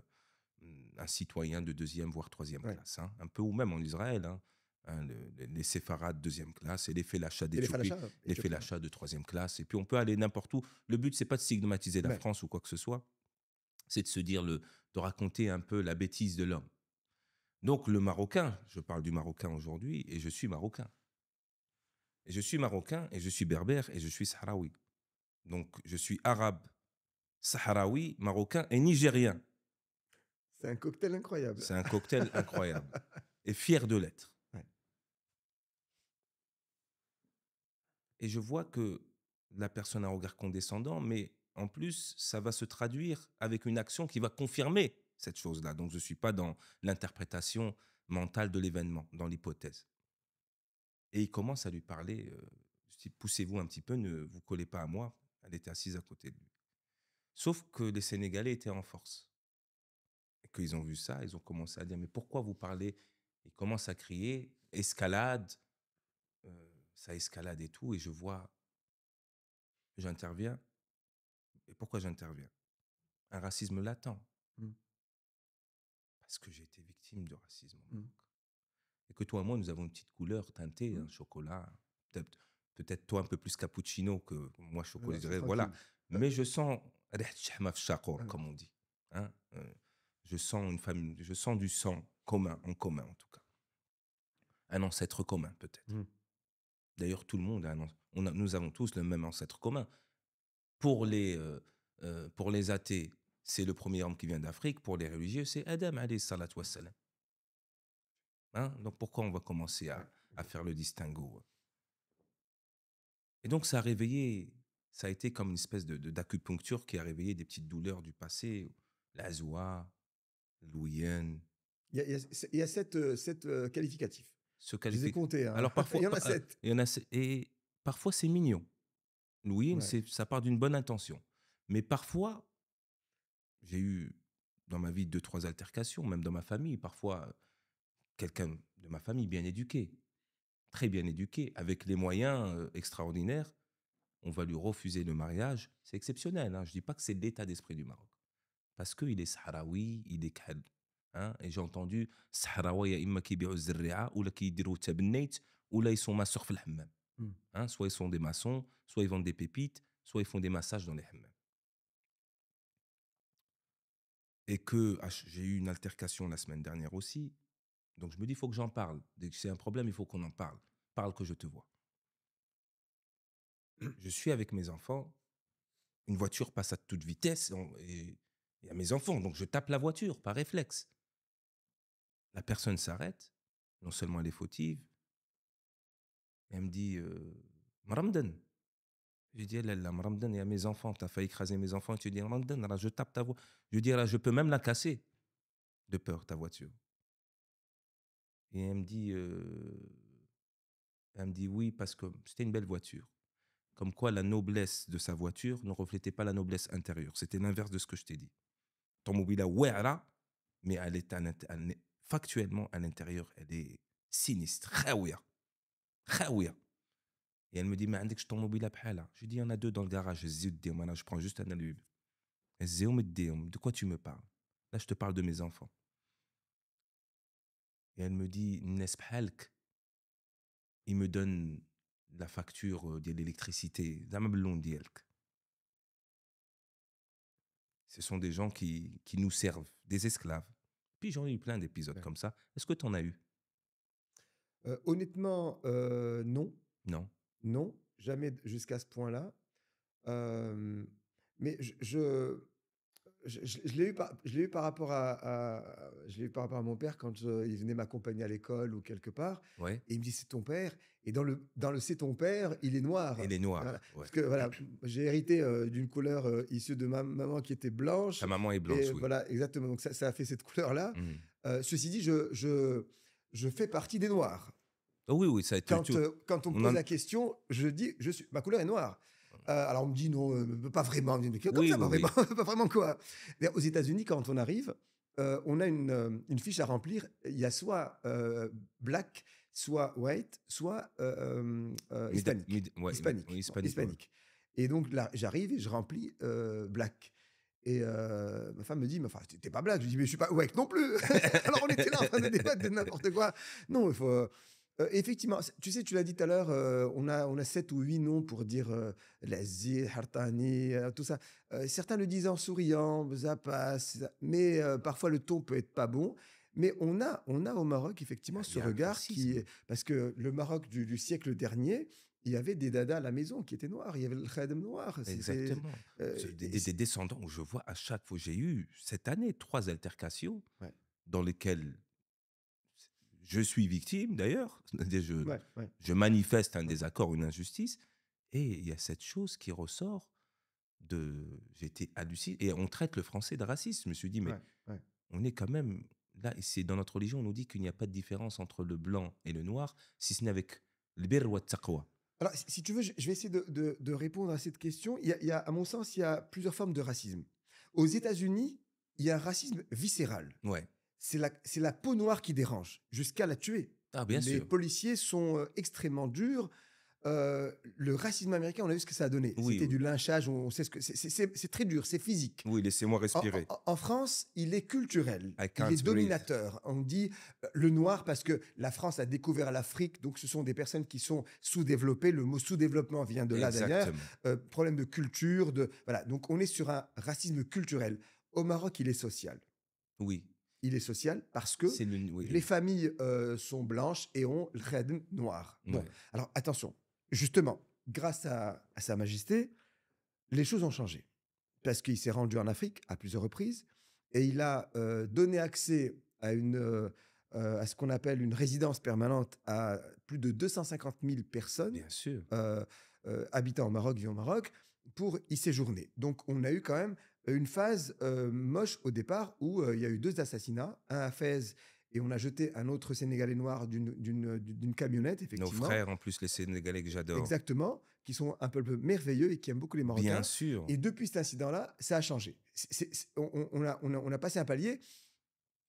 un citoyen de deuxième, voire troisième Ouais classe. Hein. Un peu, ou même en Israël. Hein. Hein, les séfarades deuxième classe et les félachas et les d'Éthiopie, falachas, les éthiopiens, ouais. félachas de troisième classe. Et puis on peut aller n'importe où. Le but, c'est pas de stigmatiser la Ouais. France ou quoi que ce soit. C'est de se dire, de raconter un peu la bêtise de l'homme. Donc le Marocain, je parle du Marocain aujourd'hui, et je suis Marocain. Et je suis Marocain, et je suis berbère, et je suis sahraoui. Donc je suis arabe, sahraoui, marocain et nigérien. C'est un cocktail incroyable. C'est un cocktail incroyable. Et fier de l'être. Ouais. Et je vois que la personne a un regard condescendant, mais en plus, ça va se traduire avec une action qui va confirmer cette chose-là. Donc je ne suis pas dans l'interprétation mentale de l'événement, dans l'hypothèse. Et il commence à lui parler, je dis, poussez-vous un petit peu, ne vous collez pas à moi. Elle était assise à côté de lui. Sauf que les Sénégalais étaient en force. qu'ils ont vu ça, ils ont commencé à dire, mais pourquoi vous parlez? Ils commencent à crier, escalade, ça escalade et tout, et j'interviens. Et pourquoi j'interviens? Un racisme latent, Mmh. parce que j'ai été victime de racisme au Mmh. Maroc. Et que toi et moi, nous avons une petite couleur teintée, Mmh. un chocolat, peut-être, peut-être toi un peu plus cappuccino que moi chocolat, Non, je c'est dirais, voilà. tranquille. Mais je sens ريحة الشحمة في الشاقور, Ouais. comme on dit. Hein? Je sens une famille, je sens du sang commun, en commun en tout cas. Un ancêtre commun peut-être. Mmh. D'ailleurs, tout le monde a nous avons tous le même ancêtre commun. Pour les athées, c'est le premier homme qui vient d'Afrique. Pour les religieux, c'est Adam alayhi salatu wassalam. Hein? Donc pourquoi on va commencer Ouais. à faire le distinguo? Et donc ça a été comme une espèce d'acupuncture qui a réveillé des petites douleurs du passé. La Zoua, l'Ouyen, Il y a 7 qualificatifs. ce Je les ai qualifié. comptés, hein. Alors Il parfois, y en a 7. il y en a, et parfois c'est mignon. L'Ouyen, Ouais. ça part d'une bonne intention. Mais parfois, j'ai eu dans ma vie 2, 3 altercations, même dans ma famille. Parfois, quelqu'un de ma famille bien éduqué, très bien éduqué, avec les moyens extraordinaires, on va lui refuser le mariage. C'est exceptionnel. Hein. Je ne dis pas que c'est l'état d'esprit du Maroc. Parce qu'il est sahraoui, il est khal. Hein. Et j'ai entendu sahraoui, imma qui bi'u zirri'a, ou là qui dirou tabneit, ou là ils sont masseurs fil hammam. Mmh. Hein. Soit ils sont des maçons, soit ils vendent des pépites, soit ils font des massages dans les hammams. Et que j'ai eu une altercation la semaine dernière aussi. Donc je me dis, il faut que j'en parle. Dès que c'est un problème, il faut qu'on en parle. Parle que je te vois. Je suis avec mes enfants. Une voiture passe à toute vitesse et il y a mes enfants. Donc je tape la voiture par réflexe. La personne s'arrête. Non seulement elle est fautive, elle me dit Maramdan. Je dis, elle, Maramdan, il y a mes enfants. Tu as failli écraser mes enfants. Et tu dis, Maramdan, là, je tape ta voiture. Je dis, là, je peux même la casser de peur, ta voiture. Et elle me dit oui, parce que c'était une belle voiture. Comme quoi la noblesse de sa voiture ne reflétait pas la noblesse intérieure. C'était l'inverse de ce que je t'ai dit. Ton mobile là, mais factuellement à l'intérieur, elle est sinistre. Khaouia. Khaouia. Et elle me dit, mais عندكش ton mobile بحالها. Je dis, il y en a 2 dans le garage. Je prends juste un allume. De quoi tu me parles? Là, je te parle de mes enfants. Et elle me dit, Nes bhalk. Il me donne la facture de l'électricité. Ce sont des gens qui nous servent, des esclaves. Puis j'en ai eu plein d'épisodes Ouais. comme ça. Est-ce que tu en as eu? Honnêtement, non. Non. Non, jamais jusqu'à ce point-là. Hem, mais je l'ai eu par rapport je l'ai eu par rapport à mon père quand, il venait m'accompagner à l'école ou quelque part Ouais. et il me dit: «C'est ton père» et dans le «C'est ton père», il est Et noir. les noirs. Voilà, Ouais. parce que voilà, j'ai hérité, d'une couleur, issue de ma maman qui était blanche Ta maman est et blanche, oui. voilà, exactement, donc ça a fait cette couleur-là. Mhm. Ceci dit, je fais partie des noirs. Oh oui, oui, ça a été. Quand on me pose la question, je dis: ma couleur est noire». Alors on me dit: «Non, pas vraiment». On me dit: «Mais comme Oui, ça, oui, pas oui. vraiment? Pas vraiment quoi?» D'ailleurs, aux États-Unis, quand on arrive, on a une fiche à remplir. Il y a soit, black, soit white, soit, hispanique. Ouais, Hispanique, non, hispanique. Ouais. hispanique. Et donc là, j'arrive et je remplis, black. Et ma femme me dit: «Mais enfin, tu pas black». Je lui dis: «Mais je suis pas white non plus». Alors on était là en train de débattre de n'importe quoi. Non, il faut, effectivement, tu sais, tu l'as dit tout à l'heure, on a 7 ou 8 noms pour dire, Lazi, Hartani, tout ça. Certains le disent en souriant, ça passe, mais parfois le ton peut être pas bon. Mais on a au Maroc effectivement Il ce y a un regard qui racisme. est parce que le Maroc du siècle dernier, il y avait des dadas à la maison qui étaient noirs, il y avait le khadem noir. Exactement. Et Des descendants où je vois à chaque fois, j'ai eu cette année 3 altercations ouais, dans lesquelles je suis victime d'ailleurs. C'est-à-dire, ouais, ouais, je manifeste un ouais, désaccord, une injustice. Et il y a cette chose qui ressort j'ai été halluciné. Et on traite le français de raciste. Je me suis dit, mais ouais, ouais. on est quand même. Là, c'est dans notre religion, on nous dit qu'il n'y a pas de différence entre le blanc et le noir, si ce n'est avec le birr wa taqwa. Alors, si tu veux, je vais essayer de répondre à cette question. À mon sens, il y a plusieurs formes de racisme. Aux États-Unis, il y a un racisme viscéral. Ouais. C'est la peau noire qui dérange, jusqu'à la tuer. Ah, bien Les sûr. policiers sont extrêmement durs. Le racisme américain, on a vu ce que ça a donné. Oui, C'était oui. du lynchage, on sait ce que c'est très dur, c'est physique. Oui, laissez-moi En, respirer. en France, il est culturel, I il est can't breathe. dominateur. On dit le noir parce que la France a découvert l'Afrique, donc ce sont des personnes qui sont sous-développées. Le mot sous-développement vient de là d'ailleurs. Exactement. Problème de culture, voilà. Donc on est sur un racisme culturel. Au Maroc, il est social. Oui. Il est social parce que C'est le... Oui, les oui. familles sont blanches et ont le khadm noir. Bon, Ouais. alors attention, justement, grâce à Sa Majesté, les choses ont changé. Parce qu'il s'est rendu en Afrique à plusieurs reprises et il a donné accès à ce qu'on appelle une résidence permanente à plus de 250 000 personnes Bien sûr. habitant au Maroc, vivant au Maroc, pour y séjourner. Donc on a eu quand même une phase moche au départ où il y a eu 2 assassinats, un à Fès et on a jeté un autre Sénégalais noir d'une camionnette, Nos effectivement. frères, en plus, les Sénégalais que j'adore. Exactement, qui sont un peuple merveilleux et qui aiment beaucoup les Bien Marocains. sûr. Et depuis cet incident-là, ça a changé. On a passé un palier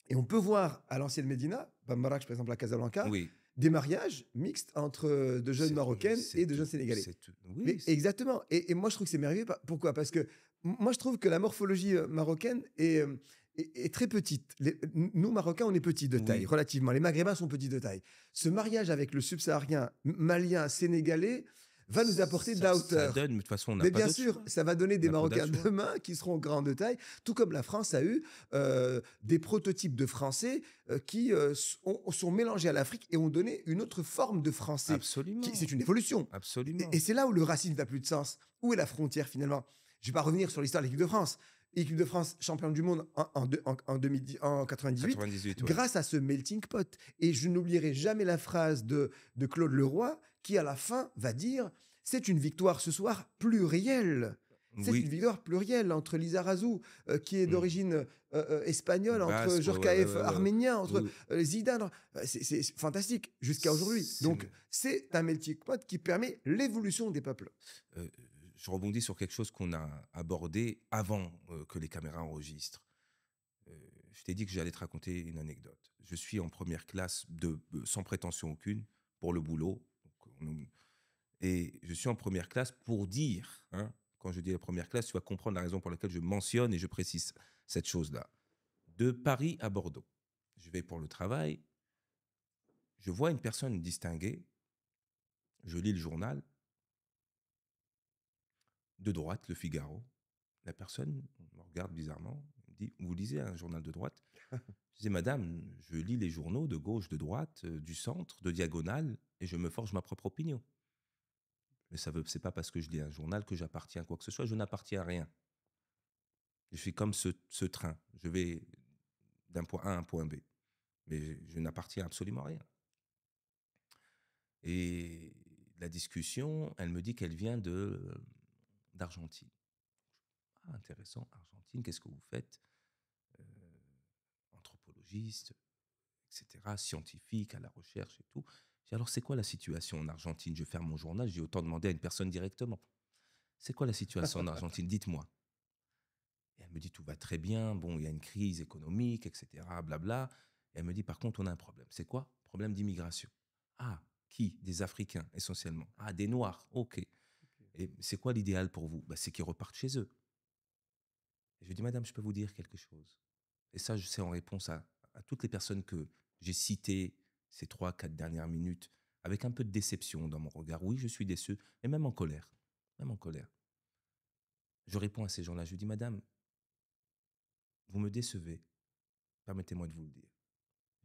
et on peut voir à l'ancienne Médina, Bambarak, par exemple, à Casablanca, Oui. des mariages mixtes entre de jeunes C'est- Marocaines c'est et de tout. jeunes Sénégalais. C'est tout. Oui. Mais exactement. Et moi, je trouve que c'est merveilleux. Pourquoi? Parce que moi, je trouve que la morphologie marocaine est très petite. Nous, Marocains, on est petits de taille, Oui. relativement. Les Maghrébins sont petits de taille. Ce mariage avec le subsaharien, malien, sénégalais, va nous apporter de la Ça hauteur. donne, mais de toute façon, on n'a Mais pas bien d'autre sûr, choix. ça va donner des On n'a pas Marocains d'autre choix. demain qui seront grands de taille, tout comme la France a eu des prototypes de Français qui sont mélangés à l'Afrique et ont donné une autre forme de Français. Absolument. C'est une évolution. Absolument. Et c'est là où le racisme n'a plus de sens. Où est la frontière finalement? Je ne vais pas revenir sur l'histoire de l'équipe de France. L'équipe de France, championne du monde en 98, 98, ouais. grâce à ce melting pot. Et je n'oublierai jamais la phrase de Claude Leroy qui, à la fin, va dire « C'est une victoire ce soir plurielle ». C'est une Oui. victoire plurielle entre Lizarazu, qui est Mm. d'origine espagnole, entre Basque, ouais, Djorkaeff, ouais, ouais, ouais. arménien, entre Oui. Zidane. C'est fantastique jusqu'à aujourd'hui. C'est- Donc, c'est un melting pot qui permet l'évolution des peuples. Euh, je rebondis sur quelque chose qu'on a abordé avant que les caméras enregistrent. Je t'ai dit que j'allais te raconter une anecdote. Je suis en première classe, sans prétention aucune, pour le boulot. Et je suis en première classe pour dire, hein, quand je dis la première classe, tu vas comprendre la raison pour laquelle je mentionne et je précise cette chose-là. De Paris à Bordeaux. Je vais pour le travail. Je vois une personne distinguée. Je lis le journal. De droite, Le Figaro. La personne me regarde bizarrement. Elle me dit, vous lisez un journal de droite? Je dis, madame, je lis les journaux de gauche, de droite, du centre, de diagonale, et je me forge ma propre opinion. Mais c'est pas parce que je lis un journal que j'appartiens à quoi que ce soit. Je n'appartiens à rien. Je suis comme ce train. Je vais d'un point A à un point B. Mais je n'appartiens absolument à rien. Et la discussion, elle me dit qu'elle vient d'Argentine. Ah, intéressant, Argentine, qu'est-ce que vous faites? Anthropologiste, etc., scientifique, à la recherche et tout. Je dis, alors, c'est quoi la situation en Argentine? Je vais faire mon journal, j'ai autant demandé à une personne directement. C'est quoi la situation en Argentine? Dites-moi. Et elle me dit, tout va très bien, bon, il y a une crise économique, etc., blabla. Et elle me dit, par contre, on a un problème. C'est quoi? Problème d'immigration. Ah, qui? Des Africains, essentiellement. Ah, des Noirs, ok. Et c'est quoi l'idéal pour vous? C'est qu'ils repartent chez eux. Et je lui dis, madame, je peux vous dire quelque chose. Et ça, je sais en réponse à toutes les personnes que j'ai citées ces 3-4 dernières minutes, avec un peu de déception dans mon regard. Oui, je suis déçu, mais même en colère. Même en colère. Je réponds à ces gens-là. Je lui dis, madame, vous me décevez. Permettez-moi de vous le dire.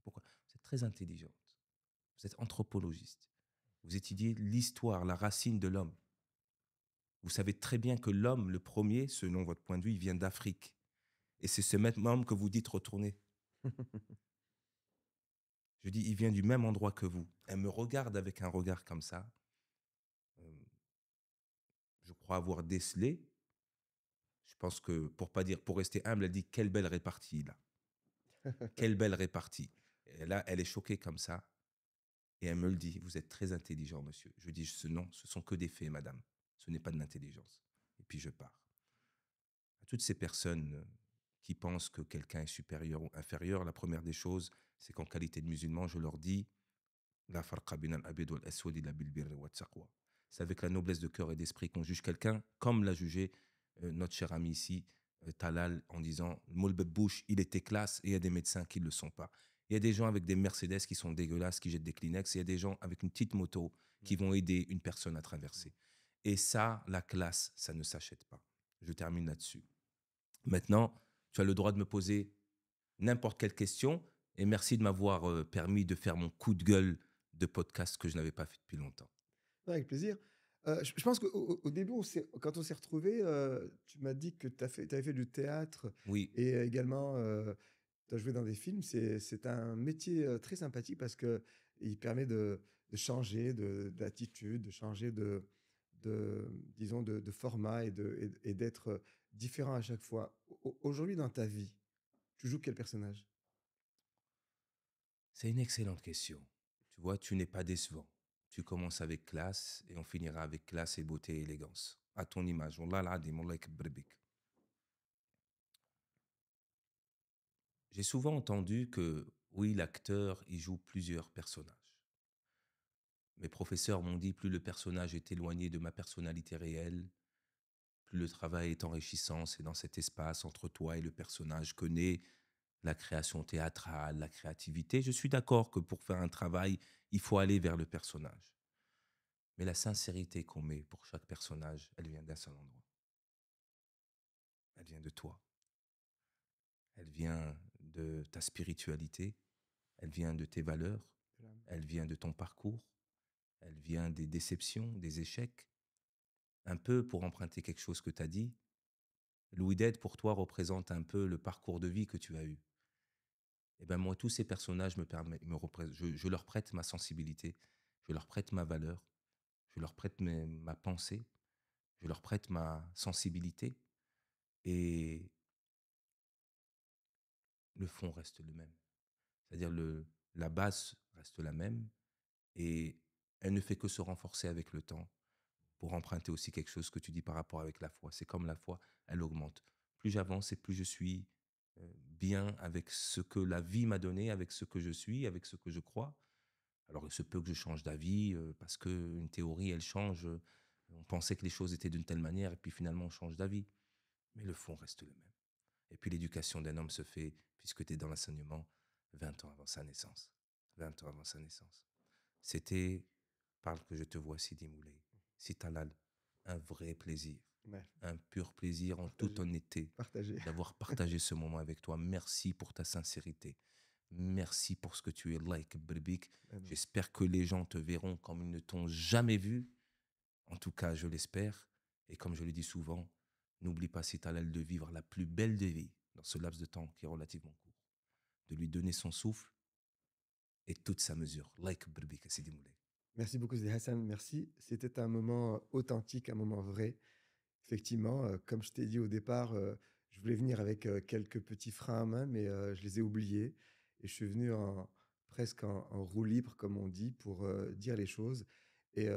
Pourquoi? Vous êtes très intelligente. Vous êtes anthropologiste. Vous étudiez l'histoire, la racine de l'homme. Vous savez très bien que l'homme, le premier, selon votre point de vue, il vient d'Afrique. Et c'est ce même homme que vous dites retourner. Je dis, il vient du même endroit que vous. Elle me regarde avec un regard comme ça. Je crois avoir décelé. Je pense que, pour rester humble, elle dit, quelle belle répartie, là. Quelle belle répartie. Et là, elle est choquée comme ça. Et elle me le dit, vous êtes très intelligent, monsieur. Je dis, non, ce sont que des faits, madame. Ce n'est pas de l'intelligence. Et puis je pars. À toutes ces personnes qui pensent que quelqu'un est supérieur ou inférieur, la première des choses, c'est qu'en qualité de musulman, je leur dis La farqa bin al-abid wal-aswad illa bil-birri wat-taqwa. C'est avec la noblesse de cœur et d'esprit qu'on juge quelqu'un, comme l'a jugé notre cher ami ici, Talal, en disant Moul bouche, il était classe, et il y a des médecins qui ne le sont pas. Il y a des gens avec des Mercedes qui sont dégueulasses, qui jettent des Kleenex, et il y a des gens avec une petite moto qui Ouais. vont aider une personne à traverser. Et ça, la classe, ça ne s'achète pas. Je termine là-dessus. Maintenant, tu as le droit de me poser n'importe quelle question, et merci de m'avoir permis de faire mon coup de gueule de podcast que je n'avais pas fait depuis longtemps. Ouais, avec plaisir. Je pense qu'au début, quand on s'est retrouvés, tu m'as dit que tu avais fait du théâtre Oui, et également, tu as joué dans des films. C'est un métier très sympathique parce qu'il permet de changer d'attitude, de changer disons, de format et d'être différent à chaque fois. Aujourd'hui, dans ta vie, tu joues quel personnage? c'est une excellente question. Tu vois, tu n'es pas décevant. Tu commences avec classe et on finira avec classe et beauté et élégance. À ton image. Wallah al-adim, wallah yakber bik. J'ai souvent entendu que, oui, l'acteur, il joue plusieurs personnages. Mes professeurs m'ont dit, plus le personnage est éloigné de ma personnalité réelle, plus le travail est enrichissant. C'est dans cet espace entre toi et le personnage que naît la création théâtrale, la créativité. Je suis d'accord que pour faire un travail, il faut aller vers le personnage. Mais la sincérité qu'on met pour chaque personnage, elle vient d'un seul endroit. Elle vient de toi. Elle vient de ta spiritualité. Elle vient de tes valeurs. Elle vient de ton parcours. Elle vient des déceptions, des échecs. Un peu, pour emprunter quelque chose que tu as dit, Louis Dead, pour toi, représente un peu le parcours de vie que tu as eu. Et ben moi, tous ces personnages je leur prête ma sensibilité, je leur prête ma valeur, je leur prête ma pensée, je leur prête ma sensibilité, et le fond reste le même. C'est-à-dire la base reste la même, et elle ne fait que se renforcer avec le temps, pour emprunter aussi quelque chose que tu dis par rapport avec la foi. C'est comme la foi, elle augmente. Plus j'avance et plus je suis bien avec ce que la vie m'a donné, avec ce que je suis, avec ce que je crois. Alors, il se peut que je change d'avis parce qu'une théorie, elle change. On pensait que les choses étaient d'une telle manière et puis finalement, on change d'avis. Mais le fond reste le même. Et puis, l'éducation d'un homme se fait, puisque tu es dans l'enseignement, 20 ans avant sa naissance. 20 ans avant sa naissance. C'était, parle que je te vois, Sidi Moulay. Si Talal, un vrai plaisir, Ouais, un pur plaisir en toute partagé. honnêteté Partagé. d'avoir partagé ce moment avec toi. Merci pour ta sincérité. Merci pour ce que tu es like Brbik. Ah non. J'espère que les gens te verront comme ils ne t'ont jamais vu. En tout cas, je l'espère. Et comme je le dis souvent, n'oublie pas, si tu as l'aile, de vivre la plus belle des vies dans ce laps de temps qui est relativement court. De lui donner son souffle et toute sa mesure. Like Brbik, Sidi Moulay. Merci beaucoup, Zé Hassan. Merci. C'était un moment authentique, un moment vrai. Effectivement, comme je t'ai dit au départ, je voulais venir avec quelques petits freins à main, mais je les ai oubliés. Et je suis venu presque en roue libre, comme on dit, pour dire les choses. Et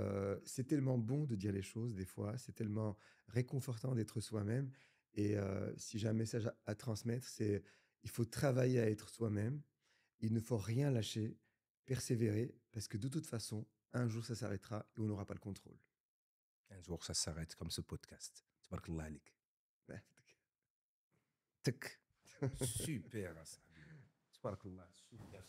c'est tellement bon de dire les choses, des fois. C'est tellement réconfortant d'être soi-même. Et si j'ai un message à transmettre, c'est il faut travailler à être soi-même. Il ne faut rien lâcher, persévérer, parce que de toute façon, un jour, ça s'arrêtera et on n'aura pas le contrôle. Un jour, ça s'arrête comme ce podcast. Tabarakallah alik. Ouais. Tic. Super, Hassan. Tabarakallah, super.